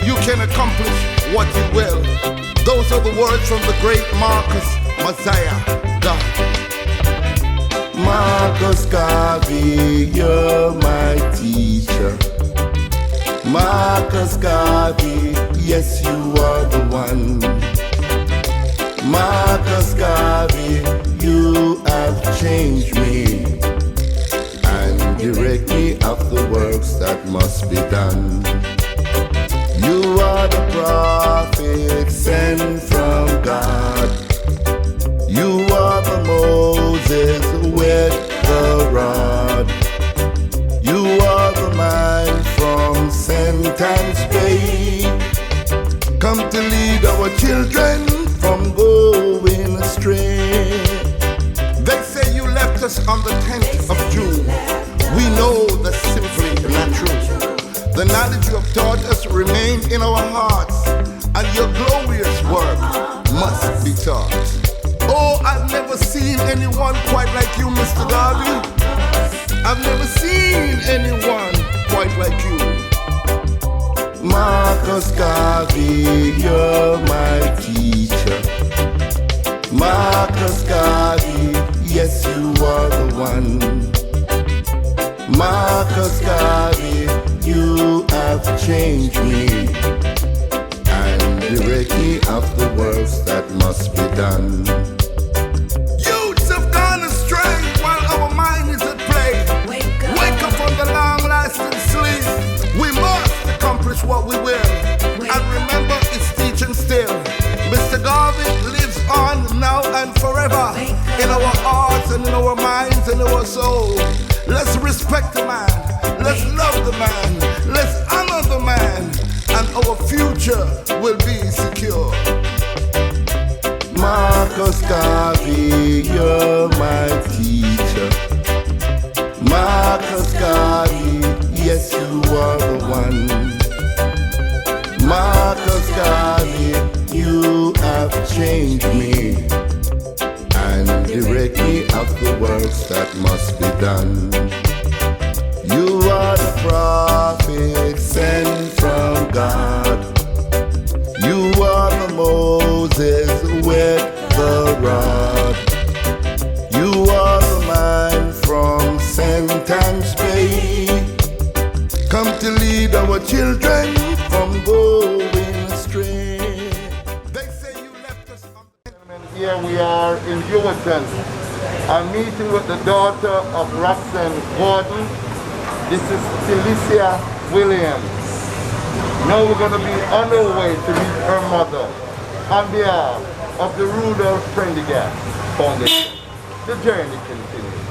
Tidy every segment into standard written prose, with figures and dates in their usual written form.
you can accomplish what you will. Those are the words from the great Marcus Messiah Garvey. Marcus Garvey, you're my teacher. Marcus Garvey, yes, you are the one. Marcus Garvey, you have changed me and direct me of the works that must be done. You are the prophet sent from God. You are the Moses with the rod. You are the man from Sentence Bay. Come to lead our children from going astray. They say you left us on the 10th of June. We know that's simply not true. The knowledge you have taught us remain in our hearts, and your glorious work must be taught. Oh, I've never seen anyone quite like you, Mr. Garvey. I've never seen anyone quite like you. Marcus Garvey, you're my teacher. Marcus Garvey, yes, you are the one. Marcus Garvey, you have changed me and direct me of the works that must be done. Youths have gone astray while our mind is at play. Wake up from the long-lasting sleep. We must accomplish what we will. And remember, it's teaching still. Mr. Garvey lives on now and forever in our hearts and in our minds and our soul. Let's respect the man. Let's love the man. Let's honor the man. And our future will be secure. Marcus Garvey, you're my teacher. Marcus Garvey, yes, you are the one. Marcus Garvey, you have changed me and direct me of the works that must be done. You are the prophet sent from God. You are the Moses with the rod. You are the man from Sentence Bay. Come to lead our children from going astray. They say you left us on the... Here we are in Ewarton. I'm meeting with the daughter of Roxanne Gordon. This is Felicia Williams. Now we're going to be on our way to meet her mother on behalf of the Rudolph Prendergast Foundation. The journey continues.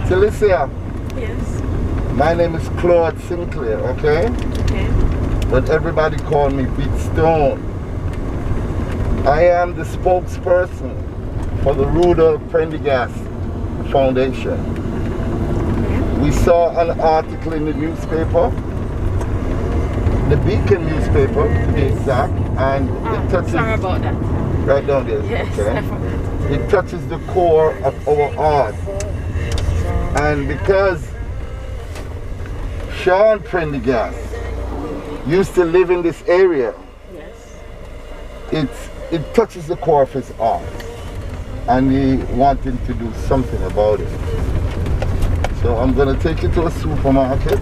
Felicia. Yes. My name is Claude Sinclair, okay? Okay. But everybody call me Big Stone. I am the spokesperson for the Rudolph Prendergast Foundation. Okay. We saw an article in the newspaper, the Beacon newspaper to be exact, and it touches... Sorry about that. Right down there, yes, okay? It touches the core of our art. And because Shawn Prendergast used to live in this area, yes, it touches the core of his art, and he wanted to do something about it. So I'm going to take you to a supermarket.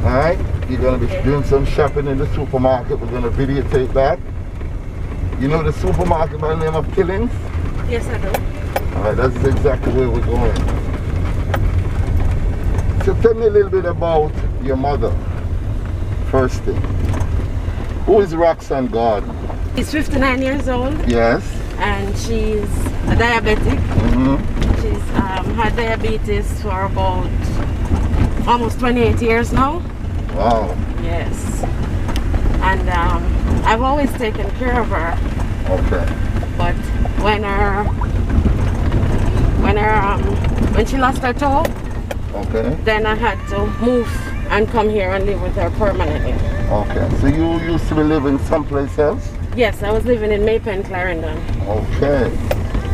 Alright, you're going to be doing some shopping in the supermarket. We're going to videotape that. You know the supermarket by the name of Killings? Yes, I do. Alright, that's exactly where we're going. So tell me a little bit about your mother, first thing. Who is Roxanne Gordon? She's 59 years old. Yes. And she's a diabetic. Mm-hmm. She's had diabetes for about almost 28 years now. Wow. Yes. And I've always taken care of her. Okay. But when she lost her toe, okay, then I had to move and come here and live with her permanently. Okay. So you used to be living someplace else? Yes, I was living in Maypen, Clarendon. Okay.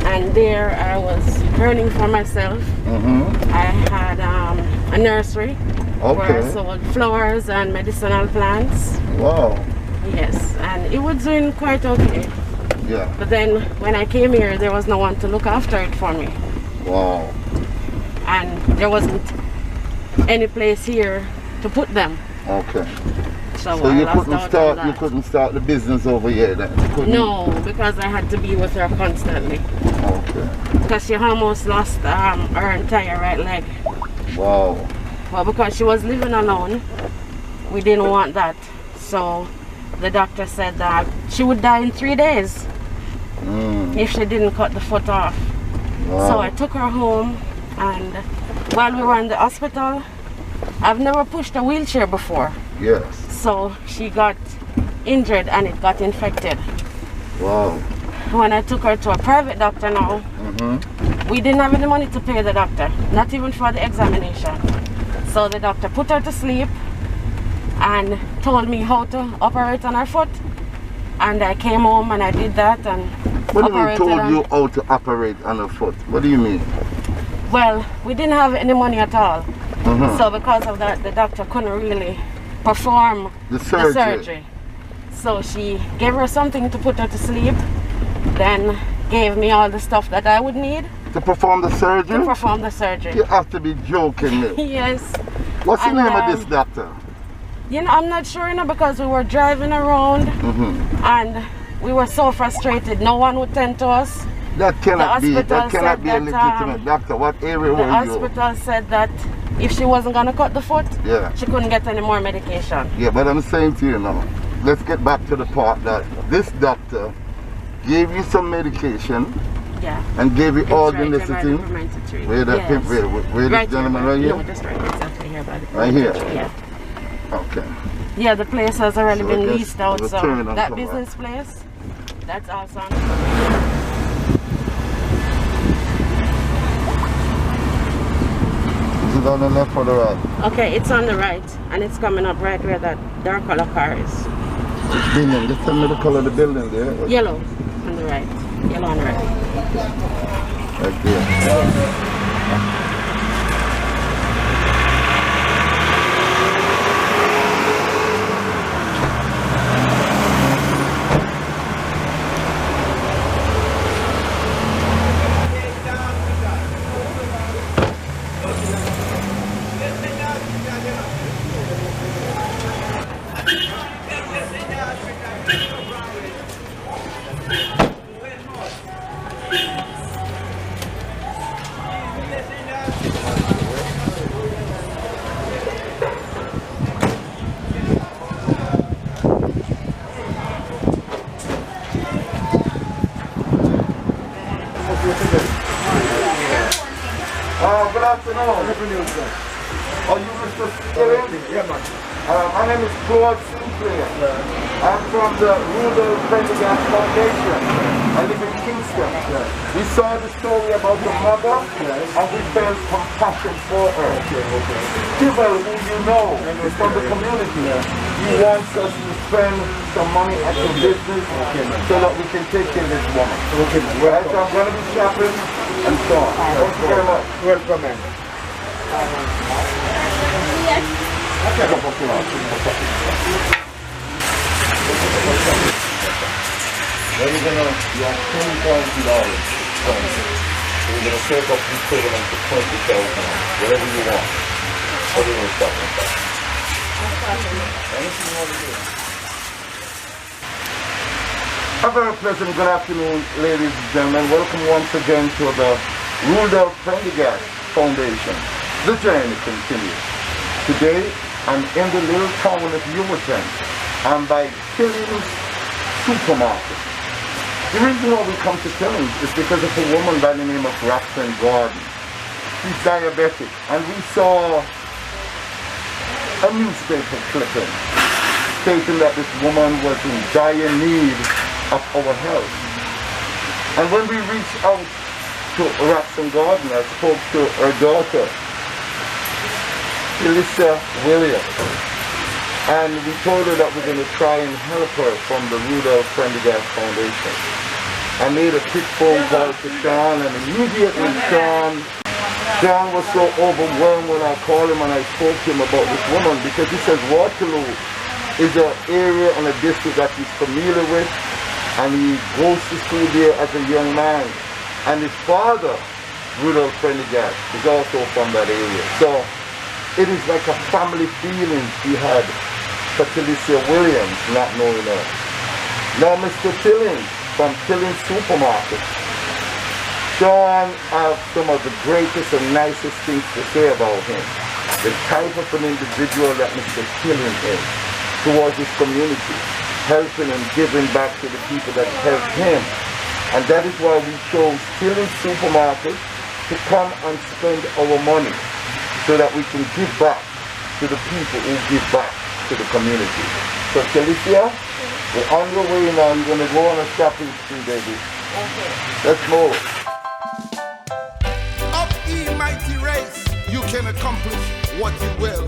And there I was earning for myself. Mm-hmm. I had a nursery where I sold flowers and medicinal plants. Wow. Yes, and it was doing quite okay. Yeah. But then when I came here, there was no one to look after it for me. Wow. And there wasn't any place here to put them. Okay. So you couldn't start the business over here then? No, because I had to be with her constantly. Okay. Because she almost lost her entire right leg. Wow. Well, because she was living alone, we didn't want that. So the doctor said that she would die in 3 days if she didn't cut the foot off. Wow. So I took her home, and while we were in the hospital, I've never pushed a wheelchair before. Yes. So she got injured and it got infected. Wow. When I took her to a private doctor now, we didn't have any money to pay the doctor, not even for the examination. So the doctor put her to sleep and told me how to operate on her foot. And I came home and I did that and What do you mean told you how to operate on her foot? What do you mean? Well, we didn't have any money at all. So because of that, the doctor couldn't really perform the surgery. So she gave her something to put her to sleep, then gave me all the stuff that I would need. To perform the surgery? To perform the surgery. You have to be joking me. Yes. What's the name of this doctor? You know, I'm not sure, you know, because we were driving around and we were so frustrated. No one would tend to us. That cannot be a legitimate doctor. What area were you? The hospital said that if she wasn't going to cut the foot, she couldn't get any more medication. Yeah, but I'm saying to you now, let's get back to the part that this doctor gave you some medication and gave you all the necessary. Where this gentleman right here? No, just right exactly here by the right here? Yeah. Okay. Yeah, the place has already been leased out, so that business place, that's awesome. Is it on the left or the right? Okay, it's on the right, and it's coming up right where that dark color car is. Which building? Just tell me the color of the building there. Yellow on the right. Yellow on the right. Right there. Good afternoon. Are you Mr. Skilling? Yeah, man. My name is George Sinclair. I'm from the Rudolph Prendergast Foundation. I live in Kingston. We saw the story about the mother and we felt compassion for her. People who you know is from the community. He wants us to spend some money at the business so that we can take care of this woman. Right, so I'm going to be shopping and so on. Thank you very much. Welcome, man. Then you're gonna, you have $20,000. So you're gonna take up the equivalent to $20,000, whatever you want. What do you stop with that? Anything you want to do. A very pleasant good afternoon, ladies and gentlemen. Welcome once again to the Rudolph Prendergast Foundation. The journey continues. Today, I'm in the little town of Ewarton. I'm by Killings Supermarket. The reason why we come to Killings is because of a woman by the name of Roxanne Gordon. She's diabetic, and we saw a newspaper clipping stating that this woman was in dire need of our help. And when we reached out to Roxanne Gordon, I spoke to her daughter, Elissa Williams, and we told her that we're going to try and help her from the Rudolph Prendergast Foundation. I made a quick phone call to Shawn, and immediately Shawn John was so overwhelmed when I called him and I spoke to him about this woman, because he says Waterloo is an area and a district that he's familiar with, and he goes to school there as a young man. And his father, Rudolph Prendergast, is also from that area. So it is like a family feeling he had for Felicia Williams, not knowing her. Now Mr. Tillings from Tillings Supermarket. Shawn has some of the greatest and nicest things to say about him. The type of an individual that Mr. Tillings is towards his community, helping and giving back to the people that helped him. And that is why we chose Tillings Supermarket to come and spend our money so that we can give back to the people who give back to the community. So Felicia, we're on your way now. You're going to go on a shopping spree, baby. Okay. Let's move. Up, ye mighty race, you can accomplish what you will.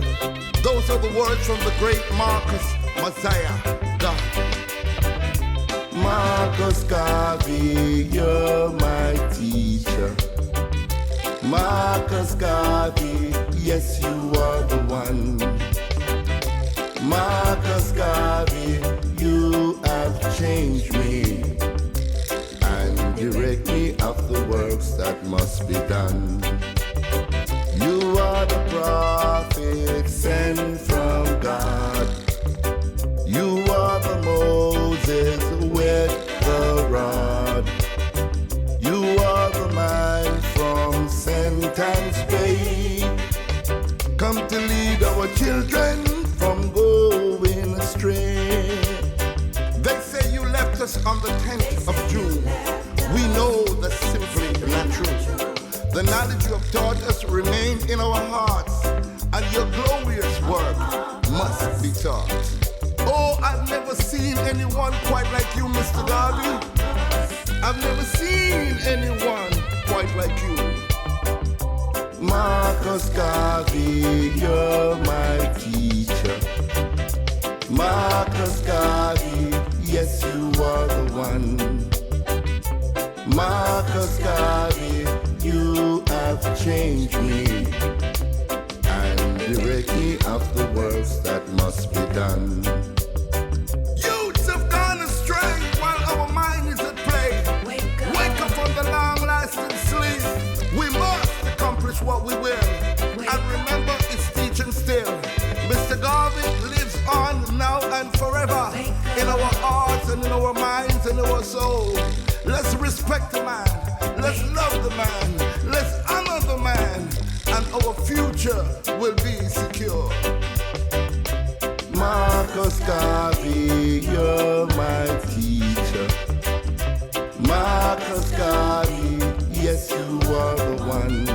Those are the words from the great Marcus Messiah Garvey. Marcus Garvey, you're my teacher. Marcus Garvey, yes, you are the one. Marcus Garvey, you have changed me and direct me of the works that must be done. You are the prophet sent from God. You are the Moses with the rod. You are the man from Sentence Bay. Come to lead our children from going astray. They say you left us on the 10th of June. We know that's simply not true. The knowledge you have taught us remain in our hearts, and your glorious work must be taught. Oh, I've never seen anyone quite like you, Mr. Garvey. I've never seen anyone quite like you. Marcus Garvey, you're my teacher. Marcus Garvey, yes, you are the one. Marcus Garvey, you have changed me and direct me of the works that must be done. Youths have gone astray while our mind is at play. Wake up from the long-lasting sleep. We must accomplish what we will. And remember, it's teaching still. Mr. Garvey lives on now and forever in our hearts and in our minds and our soul. Let's respect the man. Let's love the man. Let's honor the man. And our future will be secure. Marcus Garvey, you're my teacher. Marcus Garvey, yes, you are the one.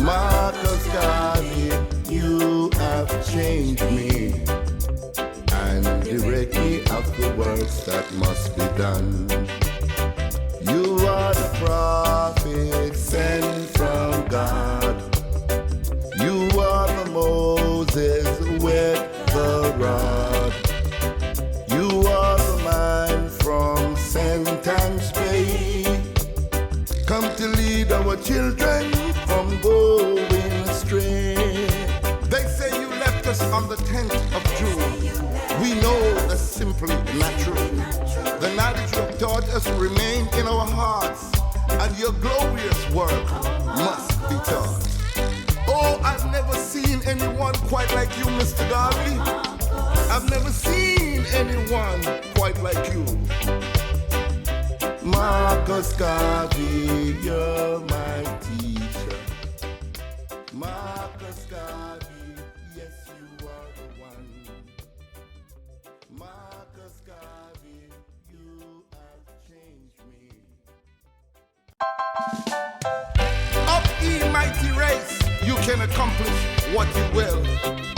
Marcus Garvey, you have changed me and direct me of the works that must be done. You are the prophet sent from God. You are the Moses with the rod. You are the man from Sentence Bay. Come to lead our children from going astray. They say you left us on the 10th of June. We know that's simply not true. The knowledge you have taught us remain in our hearts, and your glorious work must be taught. Oh, I've never seen anyone quite like you, Mr. Garvey. I've never seen anyone quite like you. Marcus Garvey, you're my teacher. Marcus Garvey, yes, you are the one. Marcus Garvey, you have changed me. Up, ye mighty race, you can accomplish what you will.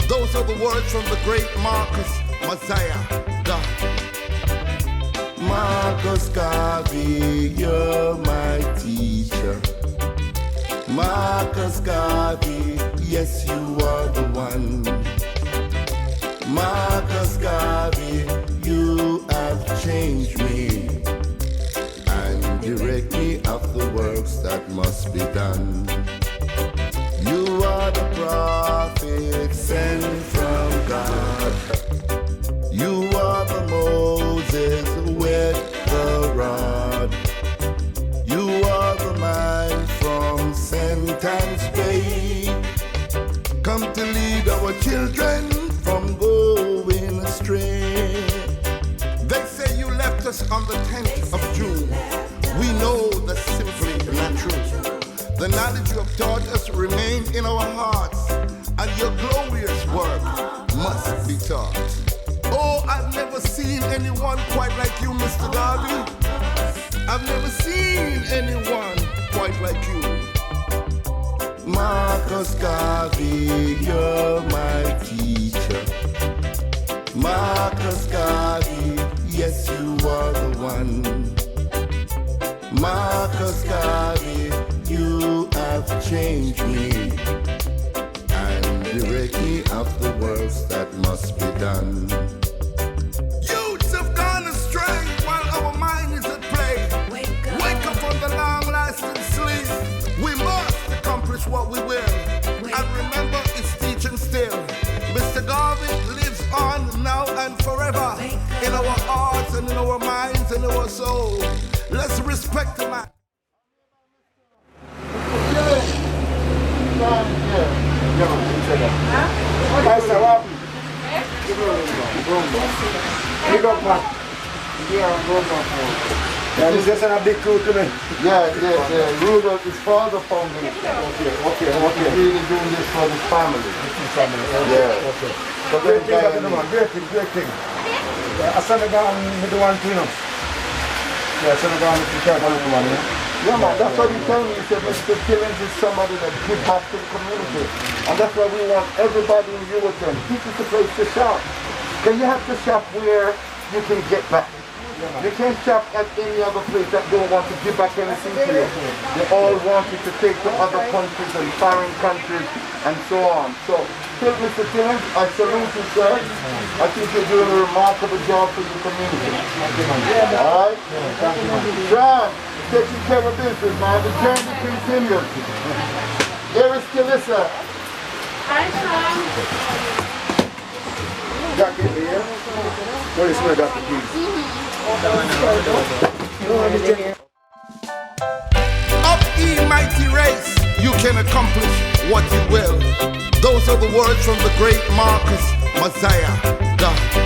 Those are the words from the great Marcus Messiah Garvey. Marcus Garvey, you're my teacher. Marcus Garvey, yes, you are the one. Marcus Garvey, you have changed me and direct direct me of the works that must be done. You are the prophet sent from God. You are the Moses with the rod. You are the man from sentence bay. Come to lead our children from going astray. They say you left us on the 10th of June. We know that's simply not true. The knowledge you have taught us remain in our hearts, and your glorious work must be taught. Oh, I've never seen anyone quite like you, Mr. Garvey. I've never seen anyone quite like you. Marcus Garvey, you're my teacher. Marcus Garvey, yes, you are the one. Marcus Garvey, you have changed me and direct me of the works that must be done. Youths have gone astray while our mind is at play. Wake up from the long-lasting sleep. We must accomplish what we will. And remember, it's teaching still. Mr. Garvey lives on now and forever in our hearts and in our minds and our soul. Let's respect the man. This is a big crew to me. Yeah. Rudolph is father foundation. Okay. He's really doing this for his family. Yeah. Okay. So great thing. I send it down with the one to him. Yeah, send it down with the one, yeah? Yeah, man, that's what he told me. He said Mr. Killings is somebody that gives back to the community. And that's why we want everybody in Ewarton. This is the place to shop. Because you have to shop where you can get back. You can't shop at any other place that don't want to give back anything to you. They all want you to take to other countries and foreign countries and so on. So, Mr. Killings, I salute you, sir. I think you're doing a remarkable job for your community. Alright? Shawn, taking care of business, man. The journey continues. Here is Kalissa. Hi, Shawn. Jackie here. Where is my Jackie, please? Up ye mighty race, you can accomplish what you will. Those are the words from the great Marcus Messiah Garvey.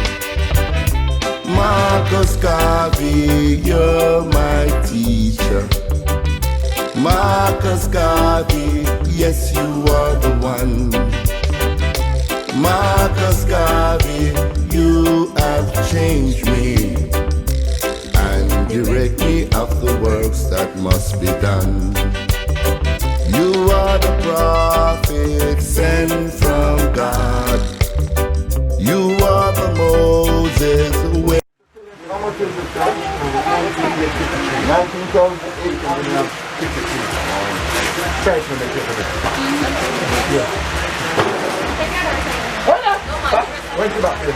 Marcus Garvey, you're my teacher. Marcus Garvey, yes, you are the one. Marcus Garvey, you have changed me and direct me of the works that must be done. You are the prophet sent from God. You are the Moses with. How much is it, sir? 19,853. Try to make it. Yeah. Where's the back there,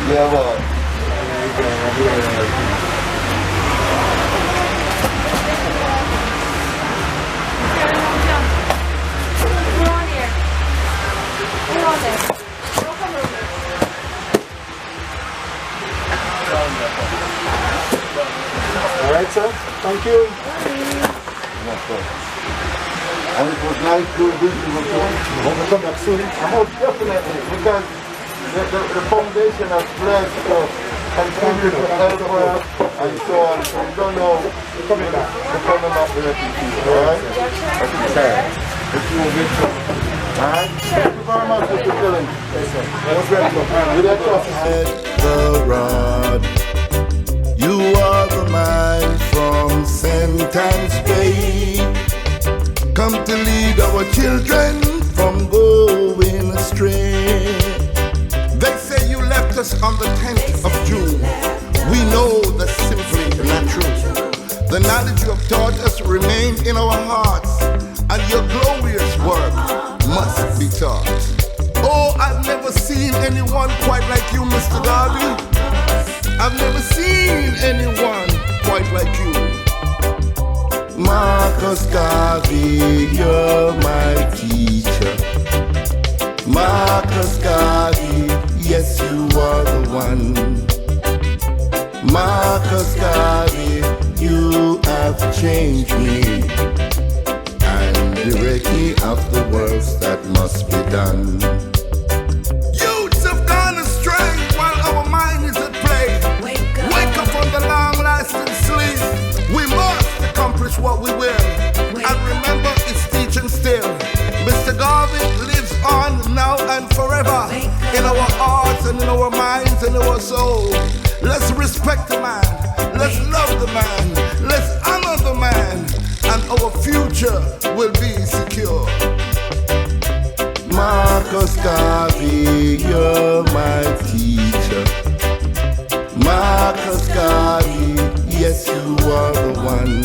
Yeah, boy. Alright, sir. Thank you. And it was nice doing business with you. Hope you come back soon. Most definitely, because the foundation has pledged to continue to help her and so on. So we don't know You're coming back. the coming back with it. Alright? That's the time. If you will get to. Alright? Thank you very much, Mr. Killings. Yes, sir. Most welcome. With that trust. The rod. You are the man from Sentence Bay. Come to lead our children from going astray. They say you left us on the 10th of June. We know that's simply not true. The knowledge you have taught us remain in our hearts, and your glorious work must be taught. Oh, I've never seen anyone quite like you, Mr. Garvey. I've never seen anyone quite like you. Marcus Garvey, you're my teacher. Marcus Garvey, yes, you are the one. Marcus Garvey, you have changed me and direct me of the works that must be done. Youths have gone astray while our mind is at play. Wake up from the long-lasting sleep. We must accomplish what we will. And remember, it's teaching still. Mr. Garvey lives on now and forever in our hearts and in our minds and our soul. Let's respect the man. Let's love the man. Let's honor the man. And our future will be secure. Marcus Garvey, you're my teacher. Marcus Garvey, yes, you are the one.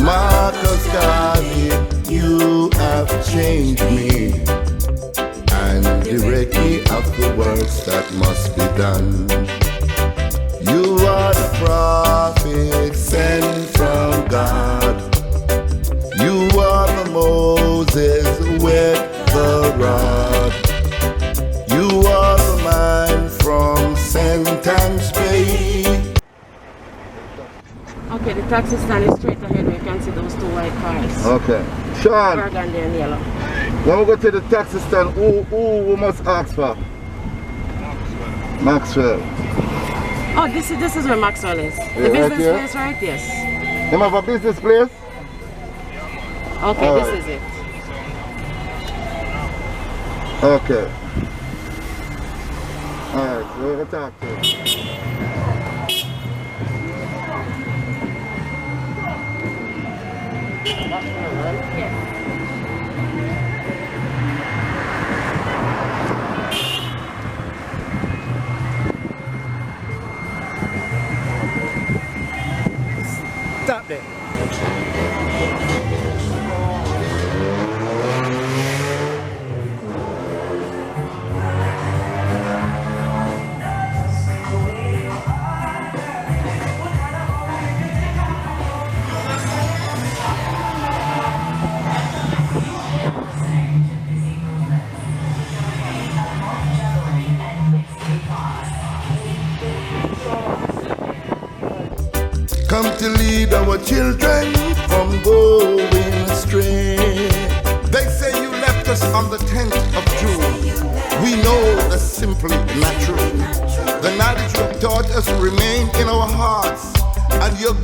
Marcus Garvey, you have changed me and direct me of the works that must be done. You are the prophet sent from God. You are the Moses with the rod. You are the man from Sentence Bay. Okay, the taxi stand is straight ahead. We can see those two white cars. Okay. Shawn, Burgundy and yellow. when we go to the taxi stand, who we must ask for? Maxwell. Oh, this is where Maxwell is. Yeah, The business right here? place, right? Yes. You have a business place? Okay, All this right. is it. Okay. Alright, so we'll talk to him. Stop there. Come to lead our children from going astray. They say you left us on the 10th of June. We know that's simply not true. The knowledge you have taught us remain in our hearts, and your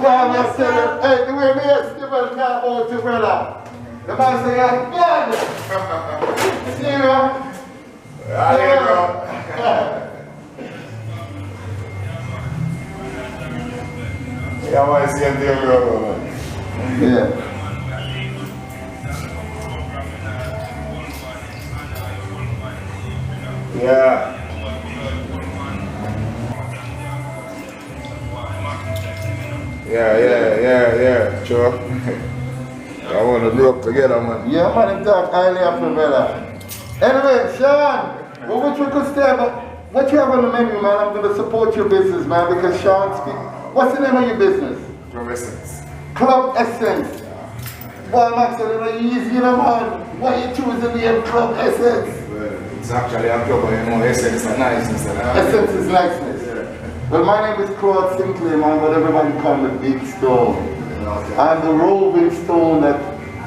Well, I said, hey, the way me and Stephen can't hold to brother. The man say, I'm God. See you know? Yeah, I want to see him there, bro. Yeah. Yeah. Yeah, sure. I want to grow up together, man. Yeah, man, talk highly of the brother. Anyway, Shawn, well, which we could stay, but what you have on the menu, man? I'm going to support your business, man, because Shawn speaks. What's the name of your business? Club Essence. Club Essence. Well, Maxwell, you know, easy, you know, man. Why you choosing the name Club Essence? Well, it's actually a club, but you know, Essence is niceness. Essence is niceness. Yeah. Well, my name is Claude Sinclair, man, but everybody call me Big Stone. Okay. I'm the roving stone that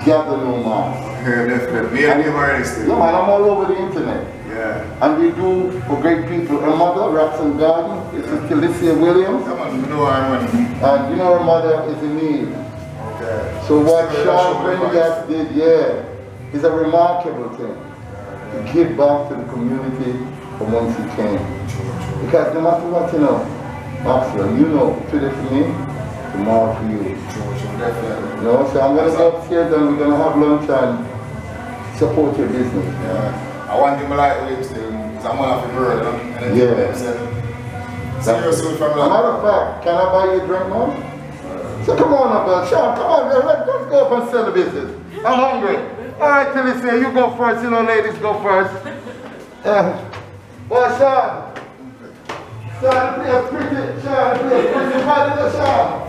gather no man. Yeah, definitely. Me and you are still. Yeah, man, I'm all over the internet. Yeah. And we do for great people. Her mother, Roxanne Gordon, this is Felicia Williams. Come on, you know I'm money. And you know her mother is in need. Okay. So what So Shawn Prendergast did, yeah, is a remarkable thing. To give back to the community from whence he came. Because no matter what, you know, Maxwell, you know, today for me, tomorrow for you. Sure, definitely. No, so I'm going to go upstairs and we're going to have lunch and support your business. Yeah. I want him like with still, because I'm one of the murder. Yeah. Seriously, from matter of fact, can I buy you a drink, man? So come on up, Sean, come on, let's go up and sell the business. I'm hungry. All right, Tilly, say you go first, you know, ladies go first. Well, Sean, play a pretty, Sean, play a pretty body, Sean.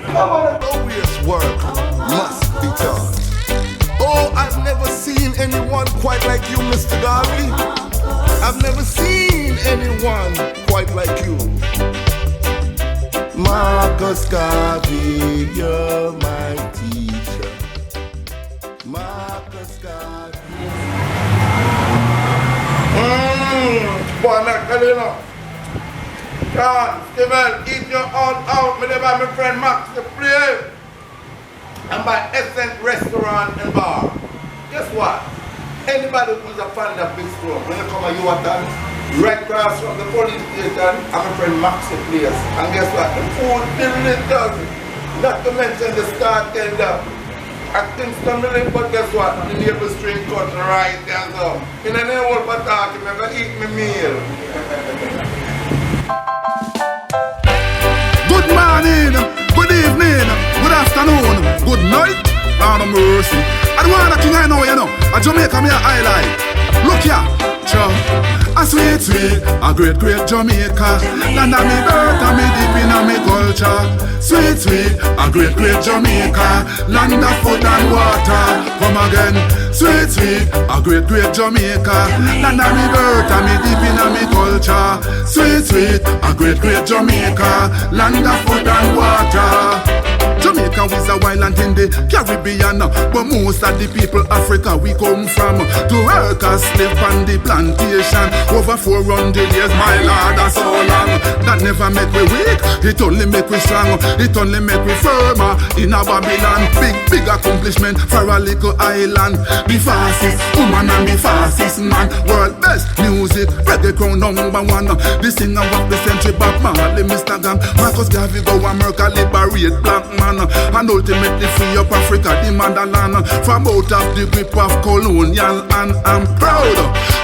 Come on. Glorious work must be taught. Oh, I've never seen anyone quite like you, Mr. Garvey. I've never seen anyone quite like you. Marcus Garvey, you're my teacher. Marcus Garvey. Boy, I'm not telling you now. Sean, Steven, eat your own out. Me there by my friend Max to play. And by Essence Restaurant and Bar. Guess what? Anybody who's a fan of big store, when you come to Ewarton, right across from the police station, I'm my friend Max to place. And guess what? The food delicious. Not to mention the start tender. I think some million, but guess what? The neighbor string cut right there. So, in the name of what I'm going to eat my meal. Good morning, good evening, good afternoon, good night, Lord of mercy. I don't want a king I know, you know. A Jamaica me a highlight. Look here, Joe. A sweet, sweet, a great, great Jamaica. Land of me birth and me deep in a me culture. Sweet, sweet, a great, great Jamaica. Land of food and water. Come again. Sweet, sweet, a great, great Jamaica. Land of me birth and me deep in a me culture. Sweet, sweet, a great, great Jamaica. Land of food and water. Jamaica is a island in the Caribbean, but most of the people Africa we come from. To work as slave on the plantation. Over 400 years, my lord, that's so long. That never make we weak, it only make we strong. It only make we firmer in a Babylon. Big, big accomplishment for a little island. The fastest woman and the fastest man. World best music, reggae crown #1. The singer of the century, Bob Marley, Mr. Gam. Marcus Garvey go America, liberate black man. And ultimately free up Africa, the motherland. From out of the grip of colonial. And I'm proud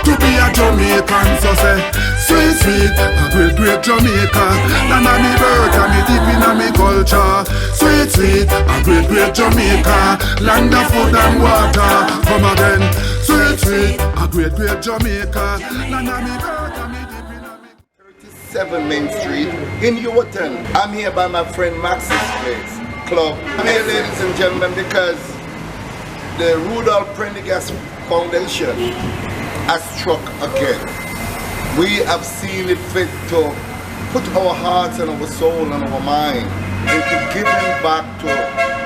to be a Jamaican. So say, sweet, sweet, a great, great Jamaica. Land of me birth and me deep in a me culture. Sweet, sweet, a great, great Jamaica. Land of food and water. Come again. Sweet, sweet, a great, great Jamaica. Land of me birth and me deep in a me 37 Main Street in Ewarton. I'm here by my friend Max's place, club. I'm here, ladies and gentlemen, because the Rudolph Prendergast Foundation has struck again. We have seen it fit to put our hearts and our soul and our mind into giving back to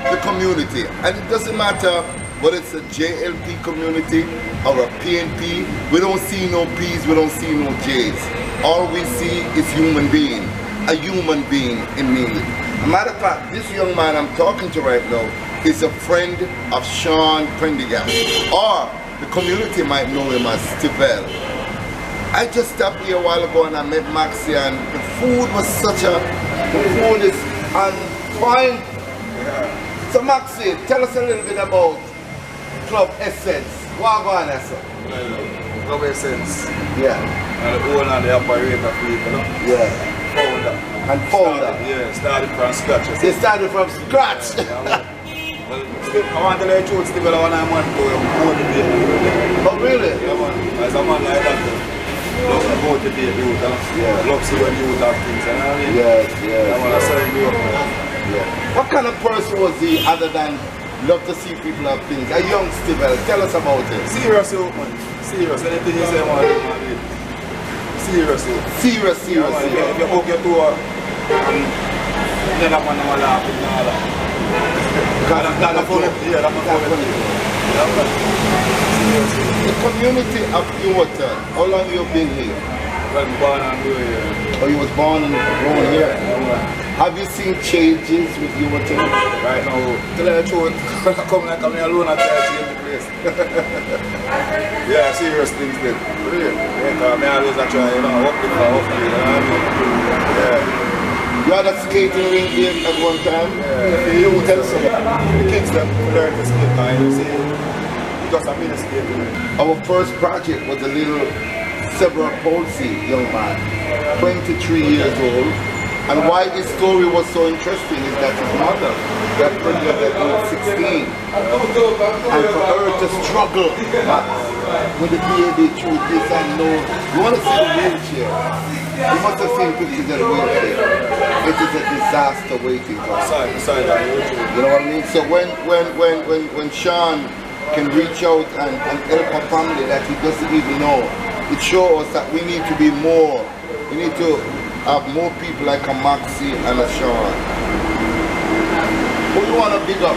the community. And it doesn't matter whether it's a JLP community or a PNP. We don't see no P's, we don't see no J's. All we see is human being, a human being in need. As a matter of fact, this young man I'm talking to right now is a friend of Sean Prendergast, or the community might know him as Stivell. I just stopped here a while ago and I met Maxie, and the food was the food is on point. So Maxie, tell us a little bit about Club Essence. What go on, Essence? Club Essence. Yeah. And the owner and the operator people, no? Yeah. Founder. And founder. Started from scratch. They started from scratch. Well, I want to let you know, Steve, when I'm on to Oh, really? Yeah, man. As a man like that, love to motivate you, love to see when you have things, you know what I mean? Yes, yes. I want to sign you up. Yeah. What kind of person was he other than love to see people have things? A young Stivell, tell us about it. Serious, man. Serious. Anything you say, man, serious. Serious. If you book your tour, and then I'm laughing and all that. That's funny. Yeah, that's funny. The community of Ewarton, how long have you been here? Well, I'm born and grew here. Oh, you was born and grown here? Have you seen changes with Ewarton? Right now, to tell you the truth, when I come here alone, I try to change the place. Yeah, serious things then. Really? Yeah, because I always try, you know, work with you know what I mean? Yeah. You had a skating rink here at one time? Yeah, you will tell some the kids that learn to skate now, you see, because I'm in a skating rink. Our first project was a little cerebral palsy young man, 23 years old. And why this story was so interesting is that his mother got pregnant at age 16. And for her to struggle with the baby through this and no, you want to see the wheelchair. You must have seen pictures of the wheelchair. It is a disaster waiting for us. You know what I mean? So when Shawn can reach out and help a family that he doesn't even know, it shows us that we need to be more. We need to have more people like a Maxie and a Shawn. Who you want to big up?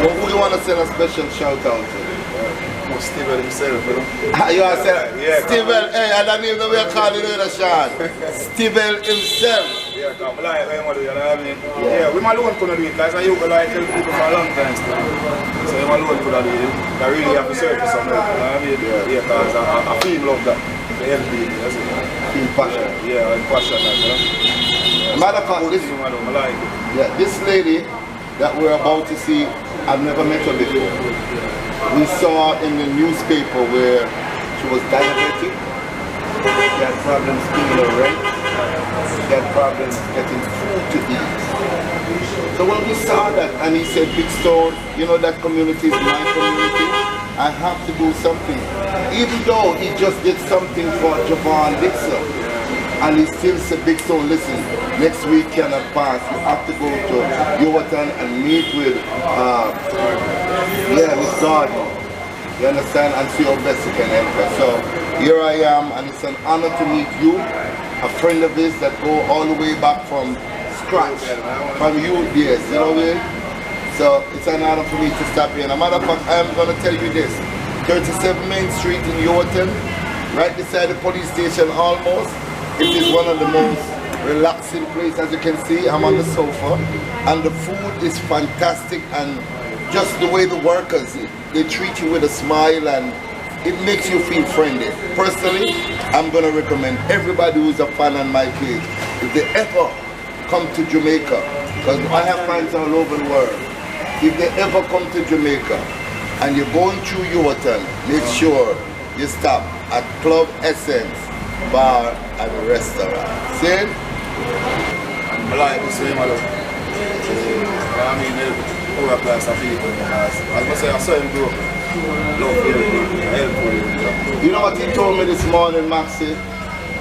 Or who you want to send a special shout out to? Steven himself, you You know? want to say yeah, Steven, hey, I don't even know we are calling you Shawn. Steven himself. Yeah, come like you know what I mean? Yeah, we alone couldn't do it, because I used to like tell people for a long time still. So we alone couldn't do it. I really have to search for something, you know what I mean? Yeah, because I feel love that. Every day, that's it. Feel passion. Yeah, I'm passionate, you know? Matter of fact, this lady that we're about to see, I've never met her before. We saw in the newspaper where she was diabetic, she had problems paying her rent, she had problems getting food to eat. So when we saw that and he said, Big Stone, you know that community is my community, I have to do something. Even though he just did something for Javon Dixon, and he still said, Big Stone, listen, next week cannot pass. You have to go to Ewarton and meet with Miss Gordon. You understand? And see how best you can help her. So here I am, and it's an honor to meet you, a friend of his that go all the way back from scratch, from youth years, you know what I mean? So it's an honor for me to stop here. And a matter of fact, I am going to tell you this. 37 Main Street in Ewarton, right beside the police station almost. It is one of the most relaxing places, as you can see. I'm on the sofa, and the food is fantastic, and just the way the workers, they treat you with a smile, and it makes you feel friendly. Personally, I'm going to recommend everybody who's a fan on my page, if they ever come to Jamaica, because I have fans all over the world, if they ever come to Jamaica and you're going through Ewarton, make sure you stop at Club Essence Bar and Restaurant. See? I like the same, I mean, over class of people, as I say, I saw him grow up. Love help. You know what he told me this morning, Maxie?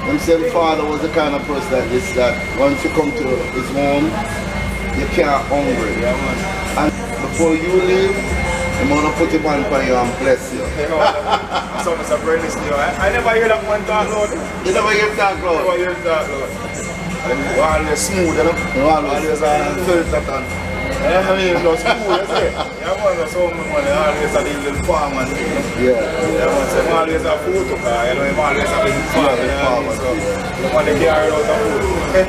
He said the father was the kind of person like this, that once you come to his home, you can't hungry. Yeah, man. And before you leave, I'm gonna put him on for you and bless you. I saw Mr. Prendergast C.E.O. I never hear that one talk loud. You never hear him talk loud? Never hear him talk loud. And always smooth, you know? Always filtered and I mean, just smooth, you see? Yeah, man, so man, always a little farm and yeah, man, so always a food to car, you know, him always a big farm, you know, so the man they carry out the food.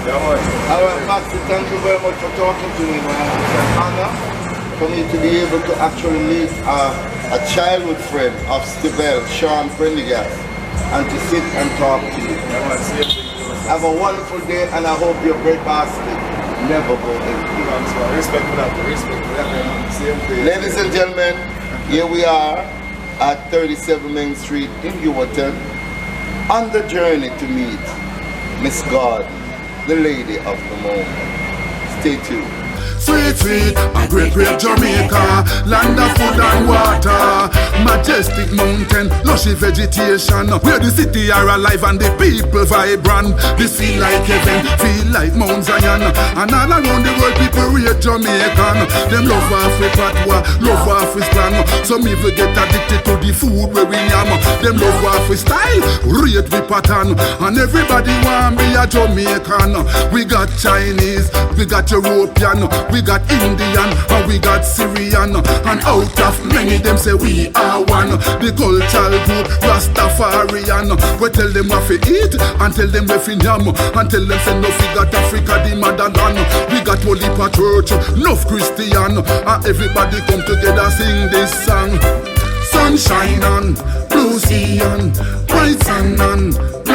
Yeah, man. Alright, Maxie, thank you very much for talking to me, man. It's an honor for me to be able to actually meet a childhood friend of Shawn Prendergast, and to sit and talk to you. Yeah, man, same thing. Have a wonderful day, and I hope your bread basket never go empty. Respect for that, respect for that. Same thing. Ladies and gentlemen, here we are at 37 Main Street in Ewarton, on the journey to meet Miss Gordon, the lady of the moment. Stay tuned. Sweet, sweet, a great, great Jamaica, land of food and water, majestic mountain, lushy vegetation, where the city are alive and the people vibrant. This feel like heaven, feel like Mount Zion, and all around the world people rate Jamaican. Them love Afri Patwa, love Afri slang, some even get addicted to the food where we yam. Them love Afri style, rate we pattern, and everybody want be a Jamaican. We got Chinese, we got European, we got Indian, and we got Syrian, and out of many them say we are one. The cultural group Rastafarian. We tell them what to eat, and tell them what to yam, and tell them say no, we got Africa the motherland. We got Holy Church, enough Christian, and everybody come together sing this song. Sunshine on, blue sea on, bright sun on,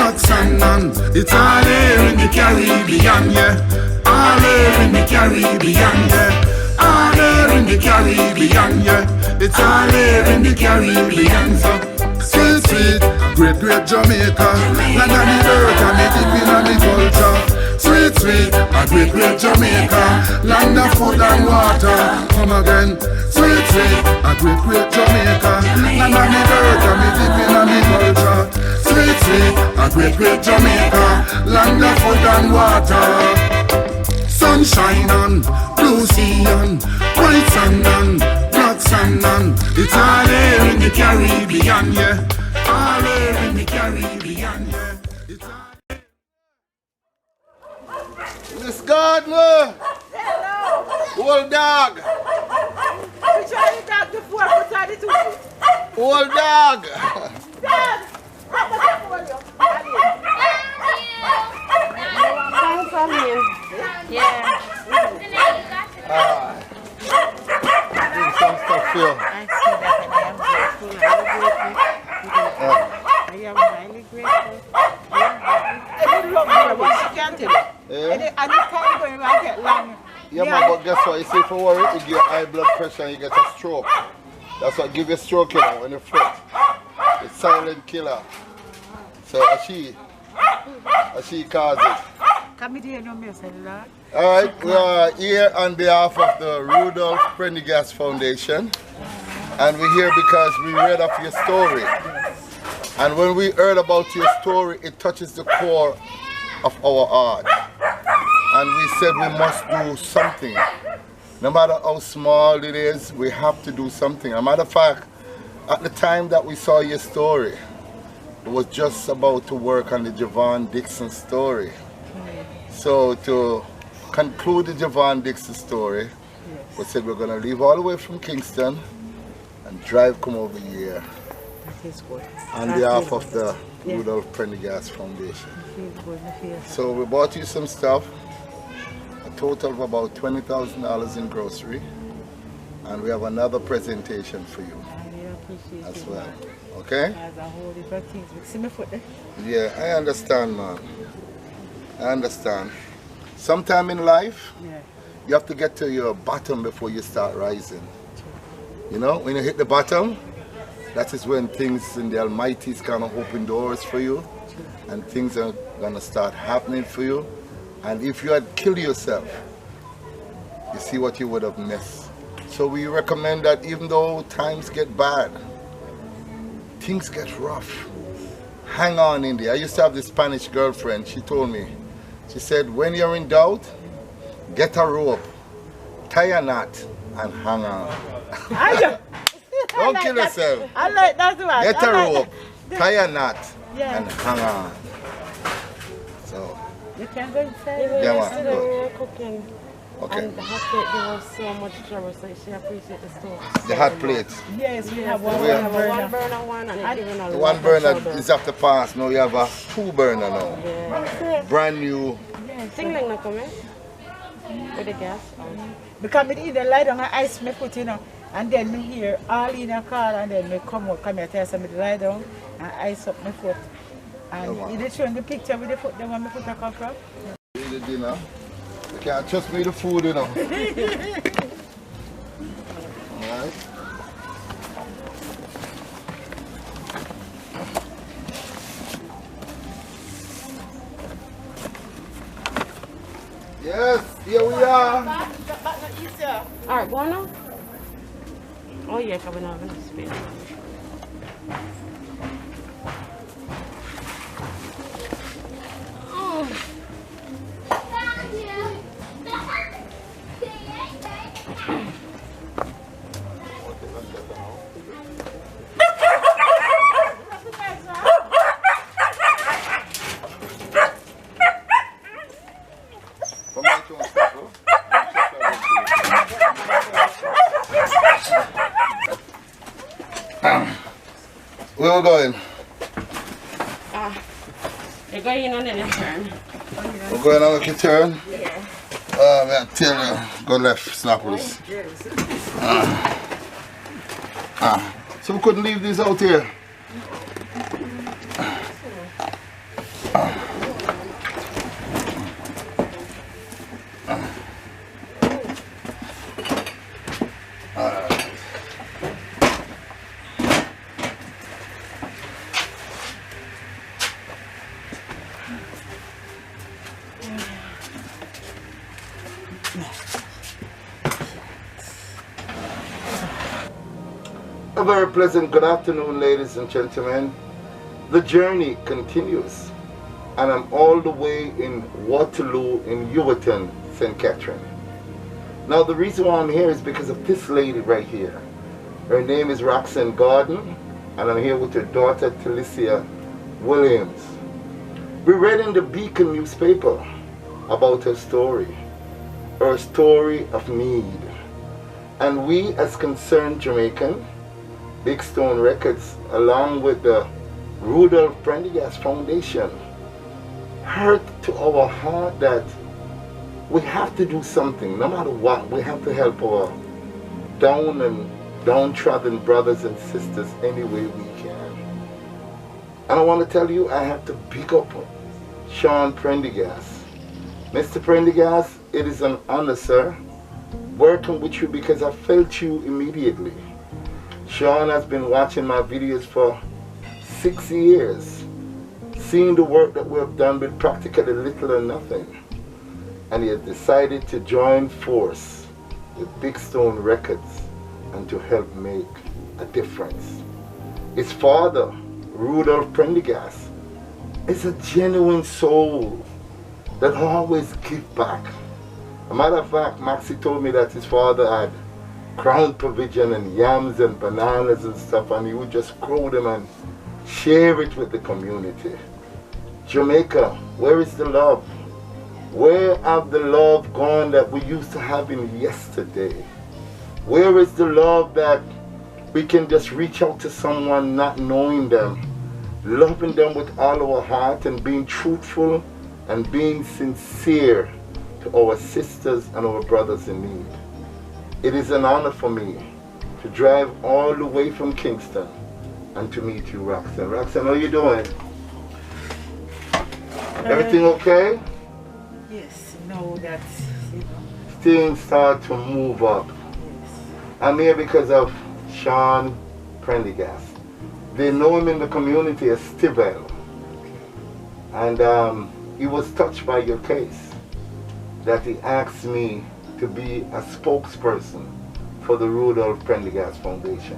Roxanne, it's all here in the Caribbean, yeah. All here in the Caribbean, yeah. All here in the Caribbean, yeah. It's all here in the Caribbean, so sweet, sweet, great, great Jamaica. Land of the earth and the deep in the culture. Sweet, sweet, a great, great Jamaica. Land of food and water. Come again. Sweet, sweet, a great, great Jamaica. Land of the earth and the deep in the culture. Sweet, sweet, a great, great Jamaica. Land of food and water. Sunshine on, blue sea on, bright sun on, black sun on. It's all here in the Caribbean, yeah. All here in the Caribbean, yeah. It's all... Miss Gardner! Hello! Old dog! We tried the dog before, but I did too. Old dog! Dad! Thanks for me. Yeah. Doing some stuff for you. I see that and I am grateful. I am highly grateful. I would love her, but she can't tell it. Yeah? And the time when I get long. Yeah, man, but guess what? You see, for worry, you get high blood pressure and you get a stroke. That's what gives you a stroke, you know, when you fret. It's silent killer. So, she caused it. Come here, no mess, Lord. Alright, we are here on behalf of the Rudolph Prendergast Foundation. And we're here because we read of your story. And when we heard about your story, it touches the core of our heart. And we said we must do something. No matter how small it is, we have to do something. As a matter of fact, at the time that we saw your story, it was just about to work on the Javon Dixon story. So to conclude the Javon Dixon story, we said we're going to leave all the way from Kingston and drive come over here on behalf of the Rudolph Prendergast Foundation. So we bought you some stuff, a total of about $20,000 in grocery, and we have another presentation for you as well. Okay? Yeah, I understand, man. I understand. Sometime in life, you have to get to your bottom before you start rising. You know, when you hit the bottom, that is when things in the Almighty is going to open doors for you, and things are going to start happening for you. And if you had killed yourself, you see what you would have missed. So we recommend that even though times get bad, things get rough, hang on in there. I used to have this Spanish girlfriend. She told me, she said, when you're in doubt, get a rope, tie a knot, and hang on. Don't kill yourself. I like that one. Get a rope, tie a knot, and hang on. So, you can go inside. yeah, Yesterday we were cooking. okay. And the hot plate gave us so much trouble, so she appreciates the stove. The hot plate. Yes, we have one. We have a one burner one and it's even a The one burner is after pass. Now you have a two burner now. Yeah. Brand new. Thing like not coming with the gas. Because me either lie down and ice me put, you know, and then me hear all in a car and then me come out, come here, tell somebody lie down and ice up my foot. And you did show the picture with the foot, the one my foot come from? The dinner. You can't trust me the food, you know. Alright. Yes, here we are. Alright, go on now. Oh yeah, coming out of space. Where we going? You're going on the turn. We're going on the turn? Yeah. Man, tell you, go left, snap this. So we couldn't leave these out here. A very pleasant good afternoon, ladies and gentlemen. The journey continues, and I'm all the way in Waterloo in Ewarton, St. Catherine. Now, the reason why I'm here is because of this lady right here. Her name is Roxanne Gordon, and I'm here with her daughter, Talicia Williams. We read in the Beacon newspaper about her story of need. And we, as concerned Jamaican, Big Stone Records, along with the Rudolph Prendergast Foundation, hurt to our heart that we have to do something. No matter what, we have to help our down and downtrodden brothers and sisters any way we can. And I want to tell you, I have to pick up Shawn Prendergast. Mr. Prendergast, it is an honor, sir, working with you because I felt you immediately. Shawn has been watching my videos for 6 years, seeing the work that we have done with practically little or nothing. And he has decided to join force with Big Stone Records and to help make a difference. His father, Rudolph Prendergast, is a genuine soul that always gives back. A matter of fact, Maxie told me that his father had ground provision and yams and bananas and stuff, and he would just grow them and share it with the community. Jamaica, where is the love? Where have the love gone that we used to have in yesterday? Where is the love that we can just reach out to someone not knowing them, loving them with all our heart and being truthful and being sincere to our sisters and our brothers in need? It is an honor for me to drive all the way from Kingston and to meet you, Roxanne. Roxanne, how you doing? Everything okay? Yes, no, that's, you know. Things start to move up. Yes. I'm here because of Shawn Prendergast. They know him in the community as Stivel. And he was touched by your case, that he asked me to be a spokesperson for the Rudolph Prendergast Foundation.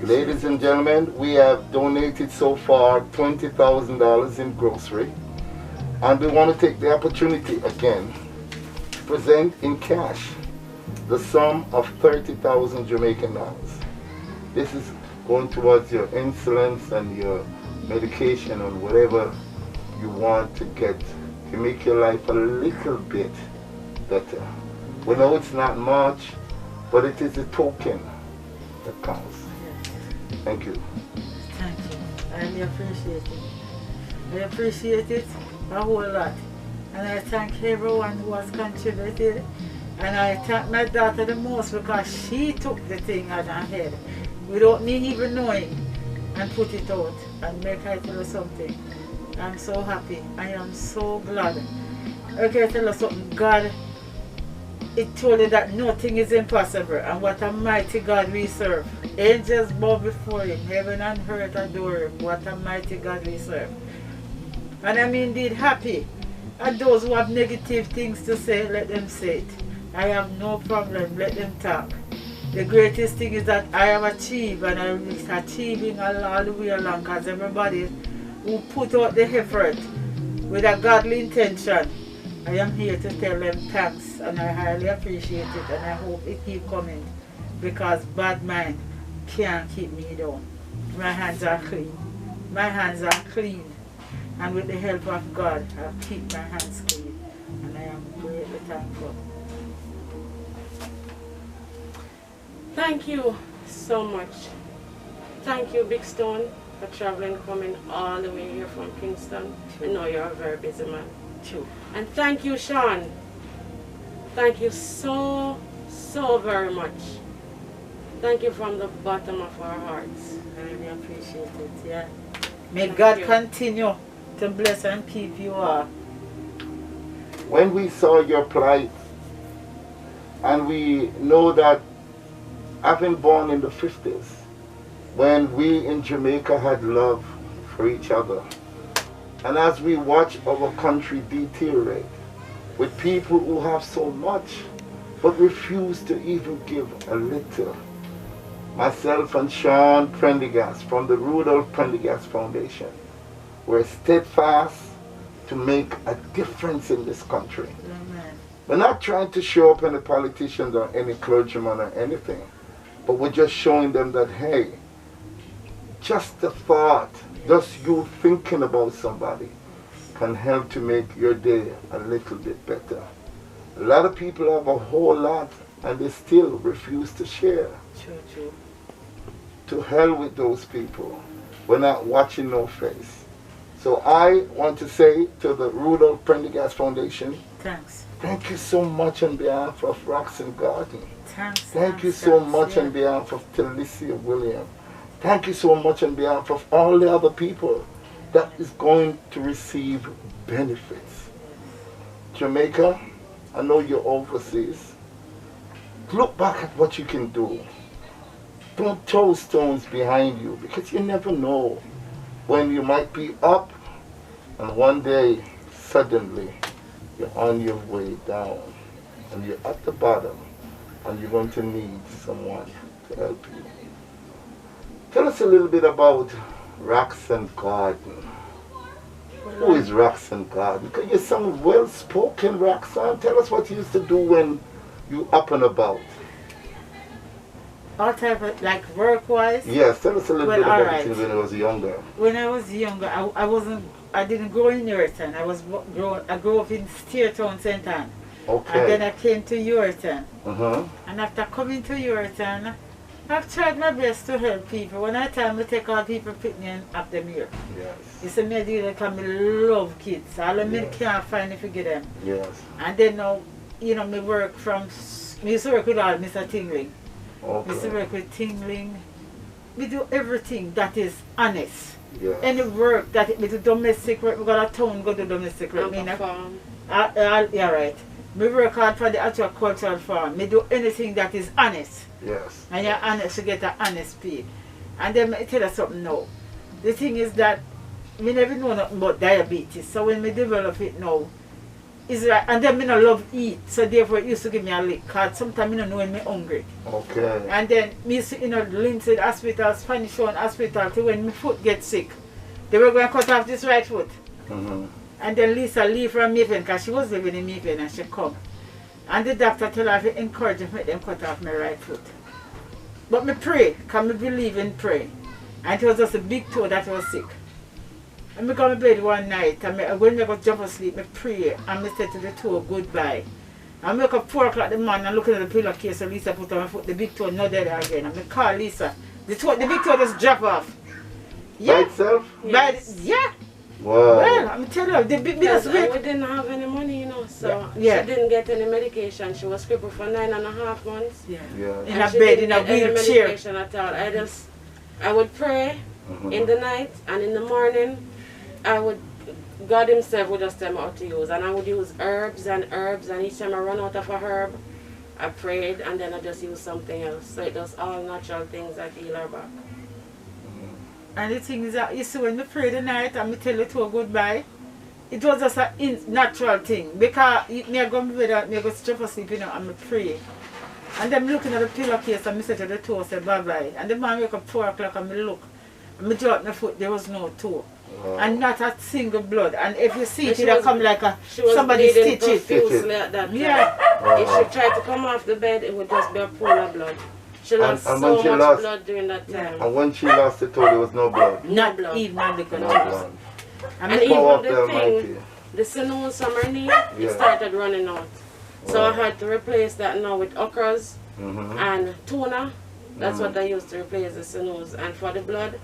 Ladies and gentlemen, we have donated so far $20,000 in grocery, and we want to take the opportunity again to present in cash the sum of 30,000 Jamaican dollars. This is going towards your insulins and your medication and whatever you want to get to make your life a little bit better. We know it's not much, but it is a token that counts. Thank you. Thank you. I really appreciate it. I appreciate it a whole lot. And I thank everyone who has contributed. And I thank my daughter the most because she took the thing on her head without me even knowing and put it out and make her tell us something. I'm so happy. I am so glad. Okay, tell us something. God, it told you that nothing is impossible, and what a mighty God we serve. Angels bow before him, heaven and earth adore him. What a mighty God we serve. And I'm indeed happy. And those who have negative things to say, let them say it. I have no problem, let them talk. The greatest thing is that I have achieved, and I'm achieving all the way along, because everybody who put out the effort with a godly intention, I am here to tell them thanks, and I highly appreciate it, and I hope it keep coming, because bad mind can't keep me down. My hands are clean. My hands are clean, and with the help of God, I'll keep my hands clean, and I am greatly thankful. Thank you so much. Thank you, Big Stone, for traveling, coming all the way here from Kingston. I know you're a very busy man. True. And thank you, Shawn. Thank you so very much. Thank you from the bottom of our hearts. I really appreciate it, yeah. May God continue to bless and keep you all. When we saw your plight, and we know that having born in the 50s, when we in Jamaica had love for each other, and as we watch our country deteriorate with people who have so much but refuse to even give a little, myself and Shawn Prendergast from the Rudolph Prendergast Foundation, we're steadfast to make a difference in this country. Amen. We're not trying to show up any politicians or any clergyman or anything, but we're just showing them that, hey, just the thought, just you thinking about somebody can help to make your day a little bit better. A lot of people have a whole lot and they still refuse to share. True. To hell with those people. We're not watching no face. So I want to say to the Rudolph Prendergast Foundation, Thanks. thank you so much on behalf of Roxanne Gordon. Thanks. You so much on behalf of Talicia William. Thank you so much on behalf of all the other people that is going to receive benefits. Jamaica, I know you're overseas. Look back at what you can do. Don't throw stones behind you because you never know when you might be up and one day suddenly you're on your way down and you're at the bottom and you're going to need someone to help you. Tell us a little bit about Roxanne Gordon. Who is Roxanne Gordon? Because you sound well-spoken, Roxanne. Tell us what you used to do when you up and about. All type of, like work-wise? Yes, tell us a little bit about right. it when you was younger. When I was younger, I didn't grow in Ewarton. I grew up in Steertown, St. Anne. Okay. And then I came to Ewarton. Uh-huh. And after coming to Ewarton, I've tried my best to help people. When I tell me to take all people picnic and up them here. Yes. You see, me do that because I love kids. All of me Yes. can't find if you get them. Yes. And then now, you know, me work from, me used to work with all Mr. Tingling. We used to Okay. work with Tingling. We do everything that is honest. Yes. Any work that we do domestic work, we got a town go do domestic work. On the farm. Yeah, right. Me work hard for the actual cultural farm. Me do anything that is honest. Yes. And you're honest to get an honest pay. And then I tell you something now. The thing is that me never know nothing about diabetes. So when me develop it now, it's right. And then me no love eat. So therefore it used to give me a lick. Cause sometimes me don't know when me hungry. Okay. And then me used to, Lindsay Hospital, Spanish-Town Hospital, to when my foot gets sick. They were going to cut off this right foot. Mm-hmm. And then Lisa leave from Maven, because she was living in Maven, and she come. And the doctor tell her to encourage me, make them cut off my right foot. But me pray, because me believe in prayer. And it was just a big toe that was sick. And me go to bed one night, and when I go jump asleep, me pray, and me say to the toe, goodbye. And I wake up 4 o'clock in the morning and looking at the pillowcase, so Lisa put on my foot, the big toe not there again. And I call Lisa. The big toe just drop off. By itself? Yeah. Wow. Well, I'm telling you, the big Because biggest we didn't have any money, so Yeah. she didn't get any medication. She was crippled for 9.5 months. Yeah. Yeah. In And a she bed, didn't in a get any wheelchair. medication at all. I would pray in the night, and in the morning, God himself would just tell me how to use. And I would use herbs, and each time I run out of a herb, I prayed, and then I just use something else. So it does all natural things that heal her back. And the thing is that, you see, when we pray the night and we tell the toe goodbye, it was just a natural thing. Because me I go to bed and I go straight for sleep, and I pray. And then I'm looking at the pillowcase and I say to the toe, say bye-bye. And the man wake up 4 o'clock and I look. And I drop my foot, there was no toe. Wow. And not a single blood. And if you see And it, it'll come like somebody bleeding stitch it. profusely at that time. Yeah. If she tried to come off the bed, it would just be a pool of blood. She lost And so when she much lost- blood during that time. And when she lost the toe, there was no blood. Not blood. even on the No controls. blood. I And mean, Power of even the the Almighty. thing, the sinews from her knee, Yeah. it started running out. So Wow. I had to replace that now with okras Mm-hmm. and tuna. That's what I used to replace the sinews. And for the blood,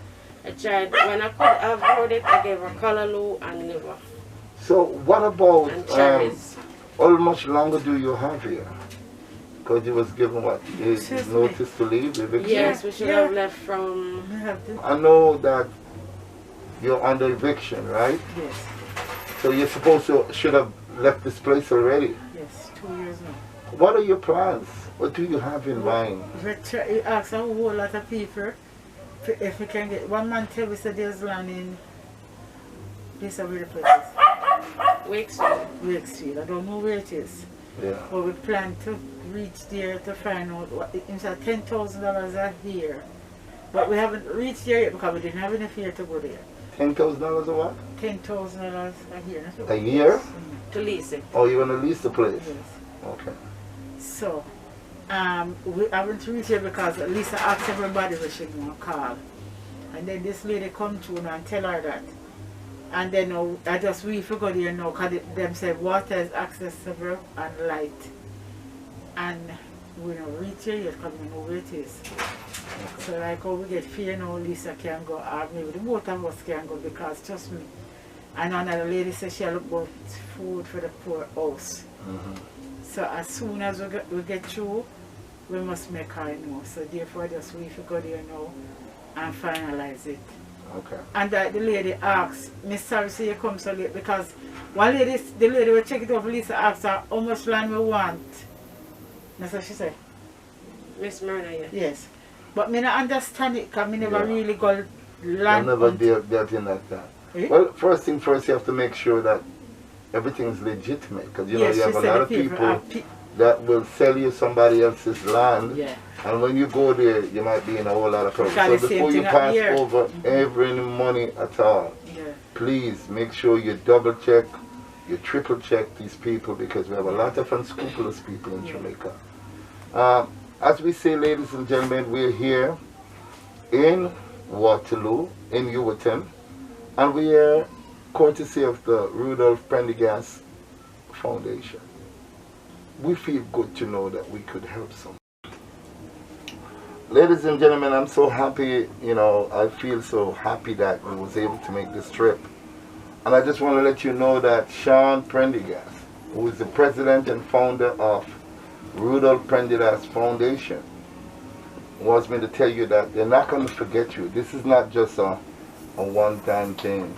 I tried, when I could afford it, I gave her callaloo and liver So what about, and cherries. how much longer do you have here? Because you was given what? Excuse me. Notice to leave, eviction? Yes, we should Yeah. have left from, we have to. I know that you're under eviction, right? Yes, So you're supposed to, should have left this place already. yes, 2 years now. What are your plans? What do you have in mind? We ask a whole lot of people if we can get. One man tell us that there's land in this of the places. Wake Street. Wakefield. I don't know where it is. Yeah. But we plan to reach there to find out what it's at $10,000 a year. But we haven't reached there yet because we didn't have enough here to go there. $10,000 a what? $10,000 a year. A year? To lease it. Oh, you're gonna lease the place? Yes. Okay. So, we haven't reached here because Lisa asked everybody we should call. And then this lady come to her and tell her that. And then I just we forgot here now because them say water is accessible and light. And we don't reach here yet because we know where it is. So like how we get fear now, Lisa can go, or maybe the both of us can go because trust me. And another lady says she'll look about food for the poor house. So as soon as we get through, we must make her know. So therefore just we forgot here now and finalize it. Okay. And the lady asked, Miss sorry say you come so late because one lady, the lady will check it over, Lisa asked her how much land we want. That's what she said. Miss Myrna, yeah. Yes. But me not understand it because me never really got land. I never did in like that. Eh? Well, first thing first, you have to make sure that everything's legitimate because you know you have a lot of people that will sell you somebody else's land. Yeah. And when you go there, you might be in a whole lot of trouble. Because So the before same you thing up pass here. over every money at all, Yeah. please make sure you double check, you triple check these people because we have a lot of unscrupulous people in Jamaica. As we say, ladies and gentlemen, we're here in Waterloo, in Ewarton, and we are courtesy of the Rudolph Prendergast Foundation. We feel good to know that we could help someone. Ladies and gentlemen, I'm so happy, you know, I feel so happy that we was able to make this trip. And I just want to let you know that Shawn Prendergast, who is the president and founder of Rudolph Prendergast Foundation, wants me to tell you that they're not going to forget you. This is not just a one-time thing.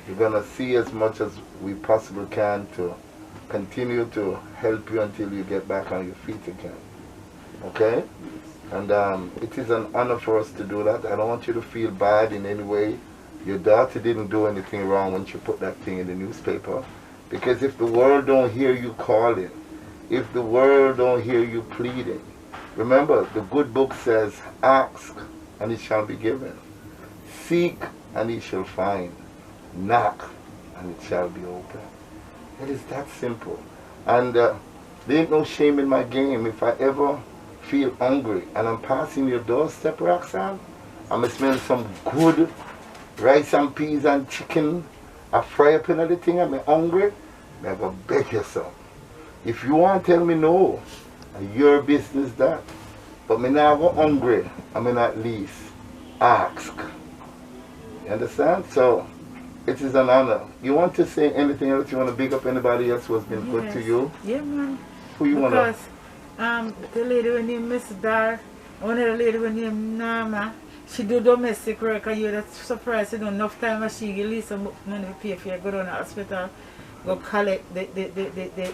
We're going to see as much as we possibly can to continue to help you until you get back on your feet again. Okay? And it is an honor for us to do that. I don't want you to feel bad in any way. Your daughter didn't do anything wrong when she put that thing in the newspaper. Because if the world don't hear you calling, if the world don't hear you pleading, remember the good book says, ask and it shall be given. Seek and ye shall find. Knock and it shall be open. It is that simple. And there ain't no shame in my game. If I ever feel hungry and I'm passing your doorstep, Roxanne, I'm smell some good rice and peas and chicken, I fry up another thing, I'm hungry, I go beg you some. If you want to tell me no, your business that. But me now go hungry, I mean at least ask. You understand? So it is an honor. You want to say anything else? You want to big up anybody else who has been good to you? Yeah, man. Who you want to? Because the lady with name Miss Dar, one of the lady with name Nama, she do domestic work and you're surprised you don't enough time as she release some money to pay for you, go down to the hospital, go collect the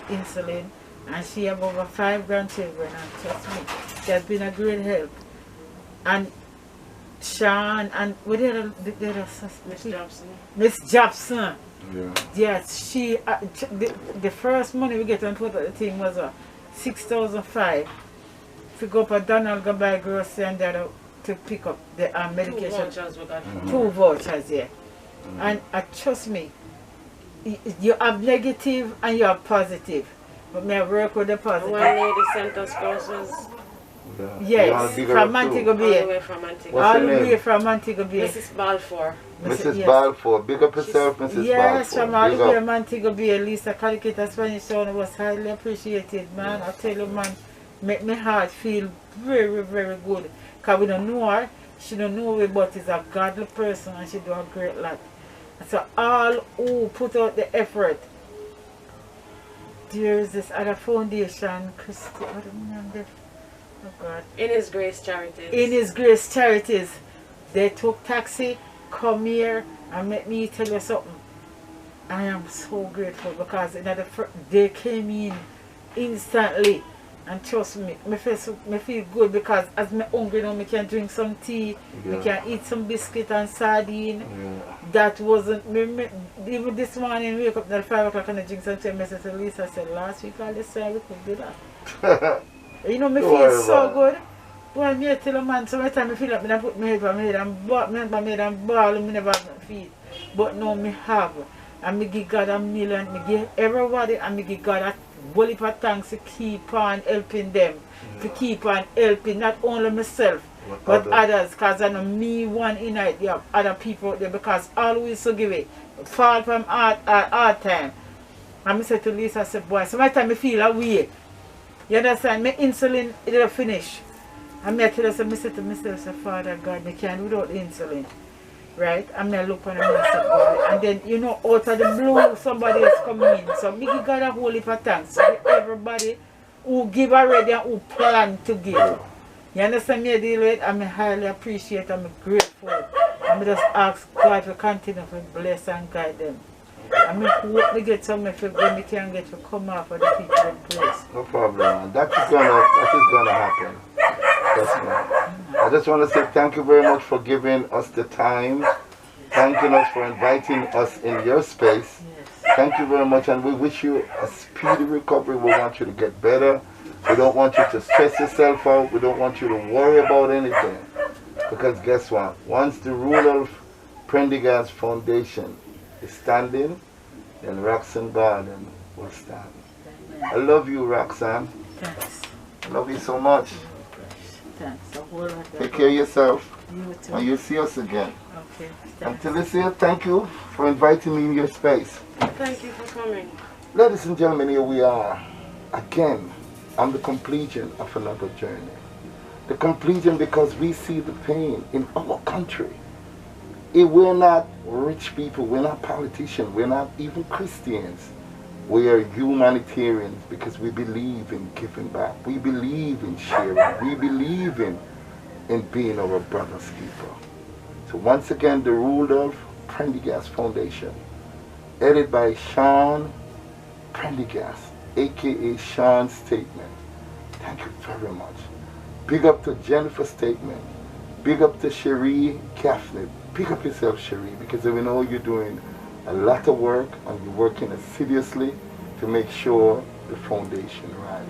insulin, and she have over 5 grandchildren, and trust me, she has been a great help. And Shawn and what the other Miss Jobson. Miss Jobson. Yeah. Yes, she the first money we get on put the thing was $6,500. If we go up at Donald go buy grocery and then to pick up the medication. 2 vouchers we got. 2 vouchers, yeah. And trust me, you have negative and you have positive. But me I work with the positive. One lady sent us groceries. Yeah. Yes, from Montego All the Bay. way from Antigua. What's All her the way name? from Montego Bay. Mrs. Balfour. Mrs. Yes. Balfour. Big up yourself, Mrs. Yes, Balfour. from all Big the way up. from Montego Bay. Lisa Calicata Spanish Town was highly appreciated, man. I tell you, man, make my heart feel very, very good. Because we don't know her, she don't know me, but she's a godly person and she do a great lot. So all who put out the effort, there is this other foundation, Christy, what do you name? Oh God. In His Grace Charities. In His Grace Charities. They took taxi, come here, and make me tell you something. I am so grateful because they came in instantly And trust me, me feel good because as me hungry now, me can drink some tea, me can eat some biscuit and sardine. That wasn't me, even this morning wake up at 5 o'clock and I drink some tea. I said to Lisa, I said last week I said we could do that. You know, me feel so good. Well, me tell a man, sometimes I feel like I put my head on my head and ball, and me never have my feet. But now me have. And me give God a million, me give everybody, and me give God a whole heap of thanks to keep on helping them. To keep on helping not only myself, but others. Because I know me one in it, you have other people out there, because always so give it. Fall from hard time. And I said to Lisa, I said, boy, sometimes I feel away. You understand? My insulin, it'll finish. And I tell her, I said to myself, say, Father God, I can't without insulin. Right? And I look on and I say, boy. And then, you know, out of the blue, somebody is coming in. So, me give God a whole heap of thanks to everybody who give already and who plan to give. You understand me deal with? I'm highly appreciate, I'm grateful. I'm just ask God to continue to bless and guide them. I hope we get something when we can get to come out for the people in place. No problem. That is gonna happen. I just want to say thank you very much for giving us the time, thanking us for inviting us in your space. Thank you very much, and we wish you a speedy recovery. We want you to get better. We don't want you to stress yourself out. We don't want you to worry about anything. Because guess what? Once the Rudolph Prendergast Foundation is standing, then Roxanne Gordon will stand. I love you, Roxanne. Thanks. I love you so much. Thanks. A whole lot. Take care of yourself. You too. And you'll see us again. Okay. Until this year, thank you for inviting me in your space. Thank you for coming. Ladies and gentlemen, here we are again on the completion of another journey. The completion because we see the pain in our country. If we're not rich people, we're not politicians, we're not even Christians. We are humanitarians because we believe in giving back. We believe in sharing. We believe in being our brother's keeper. So once again, the Rudolph Prendergast Foundation, headed by Shawn Prendergast, aka Shawn Statement. Thank you very much. Big up to Jennifer Statement. Big up to Cherie Gaffney. Big up yourself, Cherie, because we know you're doing a lot of work and you're working assiduously to make sure the foundation rise.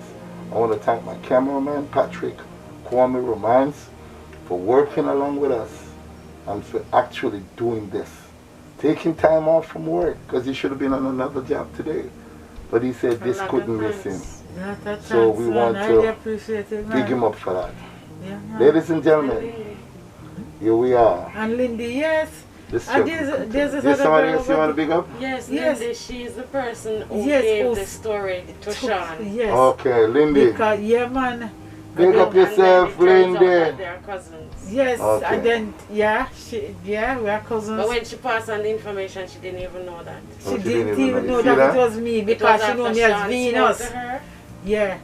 I want to thank my cameraman, Patrick Kwame Romance, for working along with us and for actually doing this. Taking time off from work, because he should have been on another job today. But he said this couldn't miss him. So we want to big him up for that. Yeah, Ladies and gentlemen, here we are. And Lindy, yes. There's somebody else you want to big up? Yes, Lindy, she is the person who gave the story to Shawn. Yes. Okay, Lindy. Because, yeah, man. Big up yourself, Lindy. They are cousins. Yes, okay. And then, we are cousins. But when she passed on the information, she didn't even know that. She didn't even know that it was me because she knew me as Venus. Yeah.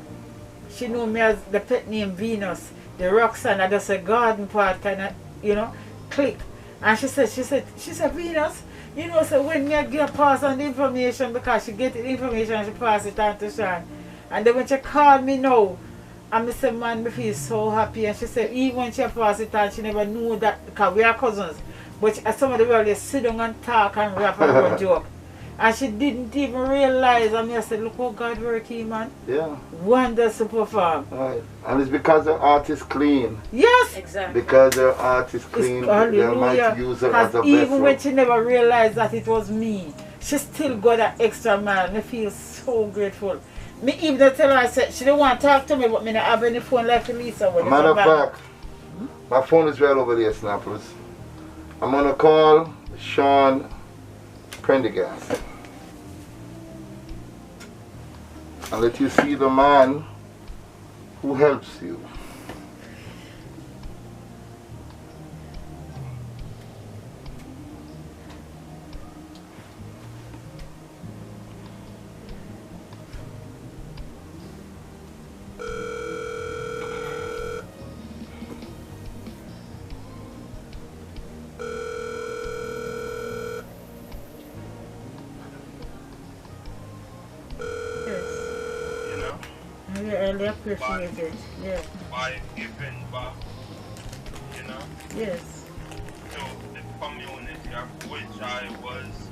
She knew me as the pet name Venus. The Roxanne, I just a garden part kind of, you know, click. And she said, Venus, you know, so when me give pass on the information, because she get the information and she pass it on to Shawn. And then when she called me now, and I said, man, me feel so happy. And she said, even when she pass it on, she never knew that, because we are cousins. But some of the world, they sit down and talk and rap and run joke. And she didn't even realize. And I said, look how God working, man. Yeah. Wonders to perform. Right. And it's because her heart is clean. Yes. Exactly. Because her heart is clean, the Almighty use her as a vessel. Even when she never realized that it was me, she still got that extra mile. I feel so grateful. Me even tell her, I said, she didn't want to talk to me, but me not have any phone like Lisa. Matter of fact, my phone is right over there, Snappers. I'm going to call Shawn Prendergast and let you see the man who helps you. I really appreciate it. Yeah. By giving back, you know, Yes. to the community of which I was,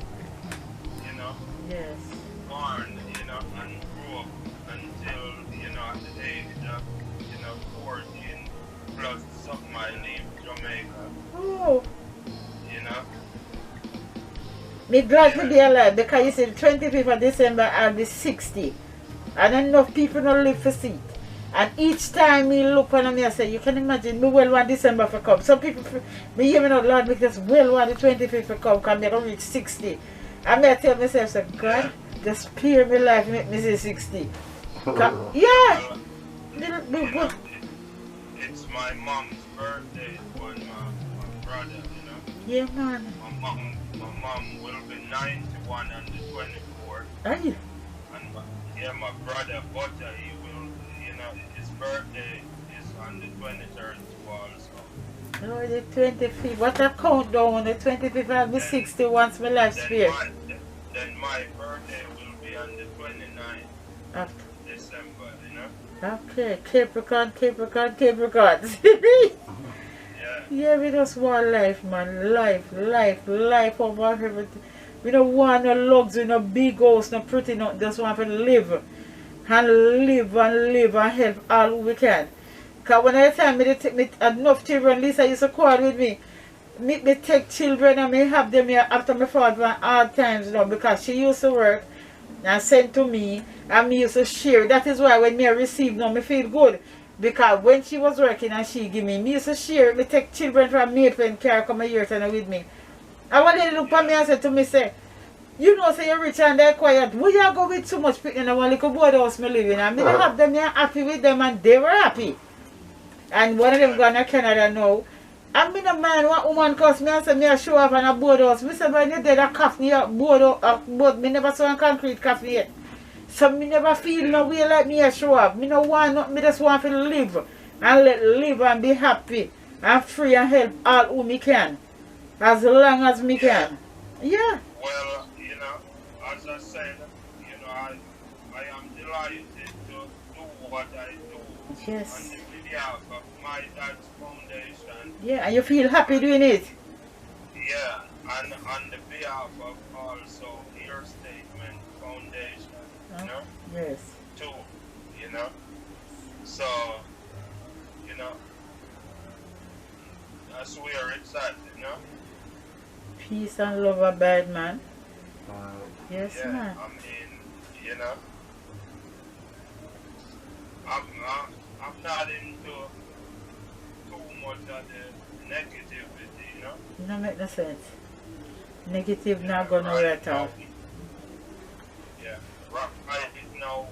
you know, Yes. born, you know, and grew up until, you know, at the age of, you know, 14 plus something I leave Jamaica, Oh. you know. Me glad to be alive because you see the 25th of December I'll be 60. And enough people don't live for see it. And each time me look on me I say, you can imagine me well want December for come. Some people me hear me not Lord me just well want the 25th for come because me don't reach 60. And I tell myself, so God, just spare me life make me say 60. Yeah. It's my mom's birthday on my brother, you know. Yeah, man. My mom will be 91 on the 24th. Are you? And my brother Butter, he will, you know, his birthday is on the 23rd too also. No, the 25th. What a countdown on the 25th I'll be 60 once my life spare. Then my birthday will be on the 29th After. December, you know. Okay, Capricorn. Yeah. Yeah, we just want life, man. Life over everything. We don't want no luxury, no big house, no pretty, no. Just want to live. And live and help all we can. Because when I tell me they take me enough children, Lisa used to quarrel with me. Me take children and me have them here after me fought for hard times now because she used to work and send to me and me used to share. That is why when me receive now me feel good. Because when she was working and she give me used to share. Me take children from Mayfield car come here with me. And one lady look at me and said to me, say, you know, say you're rich and they're quiet. Why you go with so much people in one little board house me living? And me have them here happy with them and they were happy. And one of them gone to Canada now. And me no mind what woman cost me and say me a show up on a board house. Me say when you did a coffee board, me never saw a concrete coffee yet. So me never feel no way like me a show up. Me no want nothing, me just want to live. And live and be happy. And free and help all who me can. As long as me can. Yeah. Well, you know, as I said, you know, I am delighted to do what I do. Yes. On the behalf of my dad's foundation. Yeah, and you feel happy doing it? Yeah, and on the behalf of also your statement foundation, you know? Yes. Too, you know? So, you know, that's where it's at, you know? Peace and love abide, man. Yes, yeah, man. I mean, you know, I'm not into too much of the negativity, you know? No make no sense. Negative not going nowhere at all. Yeah, right now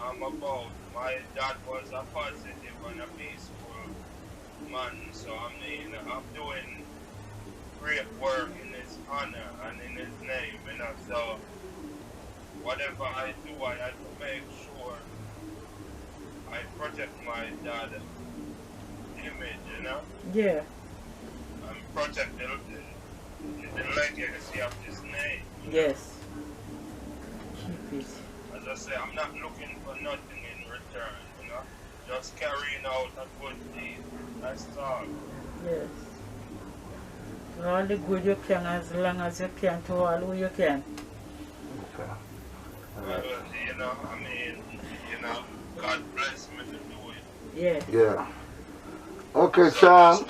I'm about, my dad was a positive and a peaceful man, so I mean, I'm doing great work in his honor and in his name, you know, so whatever I do, I have to make sure I protect my dad's image, you know? Yeah. And protect the legacy of his name. Yes. Keep it. As I say, I'm not looking for nothing in return, you know? Just carrying out a good deed, that's all. Yes. All the good you can as long as you can to all who you can. Okay. Well, you know, I mean, you know, God bless me to do it. Yeah. Yeah. Okay, So Shawn.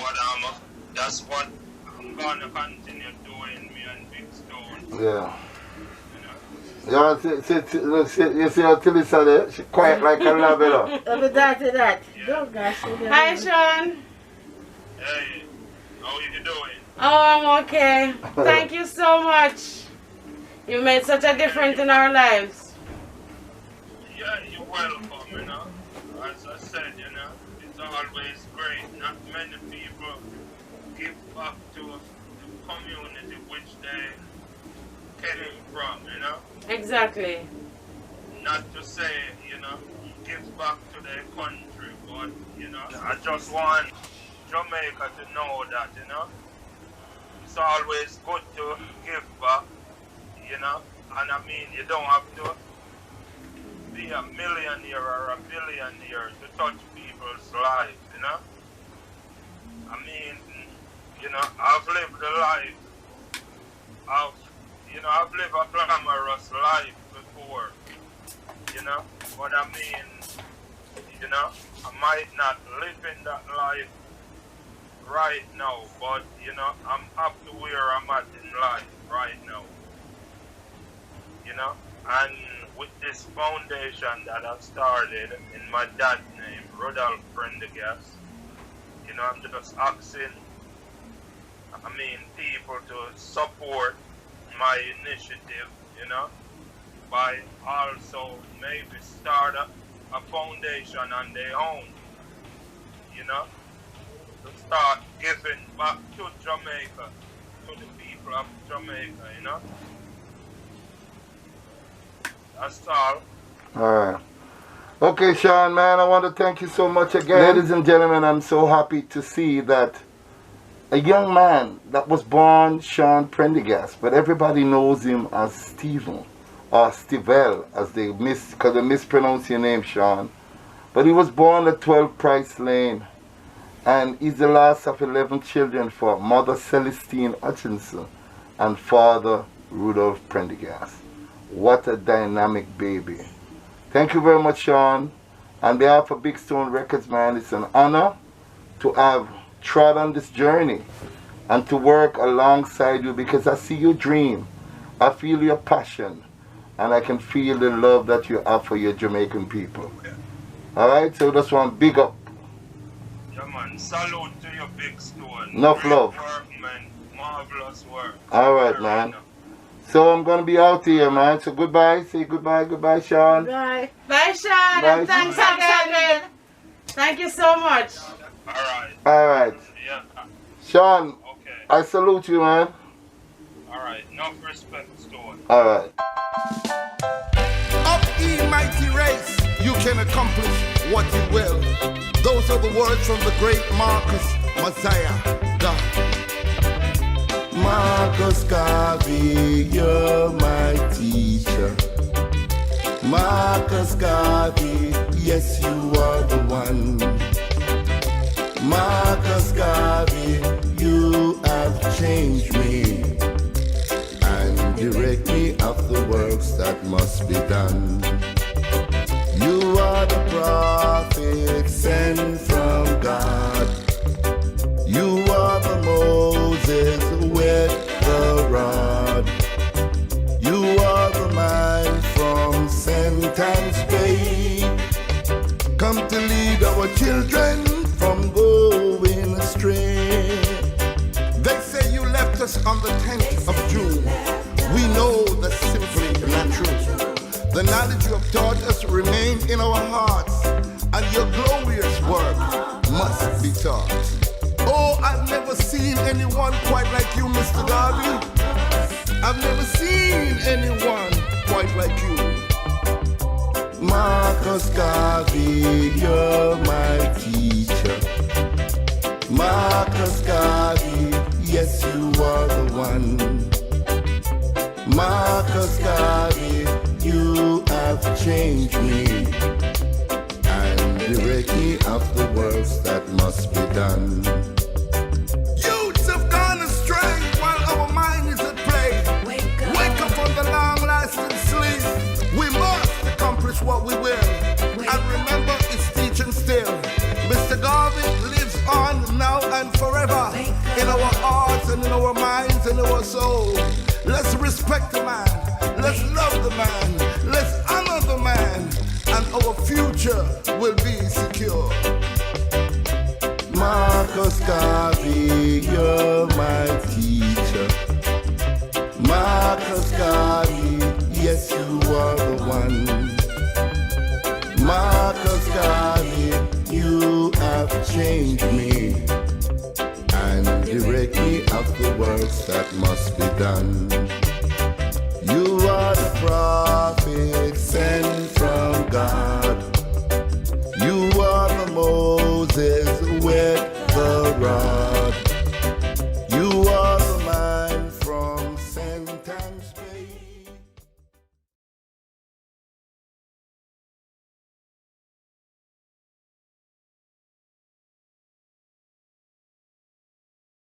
that's what I'm gonna continue doing, me and Big Stone. Yeah. You know? You see how Tilly said it? She quiet like a labella. Over that to that. Yeah. Don't gosh. Hi, Shawn. Hey, how are you doing? Oh, I'm okay. Thank you so much. You made such a difference in our lives. Yeah, you're welcome, you know. As I said, you know, it's always great. Not many people give back to the community which they came from, you know. Exactly. Not to say, you know, give back to their country, but, you know, I just want Jamaica to know that, you know, it's always good to give back, you know, and I mean, you don't have to be a millionaire or a billionaire to touch people's lives, you know? I mean, you know, I've lived a life of, you know, I've lived a glamorous life before, you know? But I mean, you know, I might not live in that life right now, but, you know, I'm up to where I'm at in life right now, you know? And with this foundation that I've started in my dad's name, Rudolph Prendergast, you know, I'm just asking, I mean, people to support my initiative, you know, by also maybe start a foundation on their own, you know, to start giving back to Jamaica, to the people of Jamaica, you know. That's all. Alright. Okay, Shawn, man, I want to thank you so much again. Ladies and gentlemen, I'm so happy to see that a young man that was born Shawn Prendergast, but everybody knows him as Stephen, or Stivell, as they because they mispronounce your name, Shawn. But he was born at 12 Price Lane, and he's the last of 11 children for Mother Celestine Hutchinson and Father Rudolph Prendergast. What a dynamic baby. Thank you very much, Shawn. On behalf of Big Stone Records, man, it's an honor to have trod on this journey and to work alongside you, because I see your dream, I feel your passion, and I can feel the love that you have for your Jamaican people. Alright, so that's one big up. Yeah, man, salute to your Big Stone. Enough Great love. work, man. Marvelous work. Alright, man. So I'm going to be out here, man. So goodbye. Say goodbye. Goodbye, Shawn. Bye. Bye, Shawn. Bye. And thanks again. Thank you so much. Alright. Alright. Yeah. Shawn, Okay. I salute you, man. Alright. Enough respect, Stone. Alright. Up, ye mighty race, you can accomplish what you will. Those are the words from the great Marcus Messiah God. Marcus Garvey, you're my teacher. Marcus Garvey, yes, you are the one. Marcus Garvey, you have changed me and direct me of the works that must be done. You are the prophet sent from God. You are the Moses with the rod. You are the man from Sentence Bay, come to lead our children from going astray. They say you left us on the 10th of June. We know that's simply not true. The knowledge you have taught us remains in our hearts, and your glorious work must be taught. Oh, I've never seen anyone quite like you, Mr. Garvey. I've never seen anyone quite like you. Marcus Garvey, you're my teacher. Marcus Garvey, yes, you are the one. Marcus Garvey, you have changed me and direct me of the works that must be done. Youths have gone astray while our mind is at play. Wake up from the long-lasting sleep. We must accomplish what we will. And remember, it's teaching still. Mr. Garvey lives on now and forever in our hearts and in our minds and our soul. Let's respect the man. Let's love the man. Let's honor the man. And our future will be secure. Marcus Garvey, you're my teacher. Marcus Garvey, yes, you are the one. Marcus Garvey, you have changed me and direct me of the works that must be done. You are the prophet sent from God. You are the most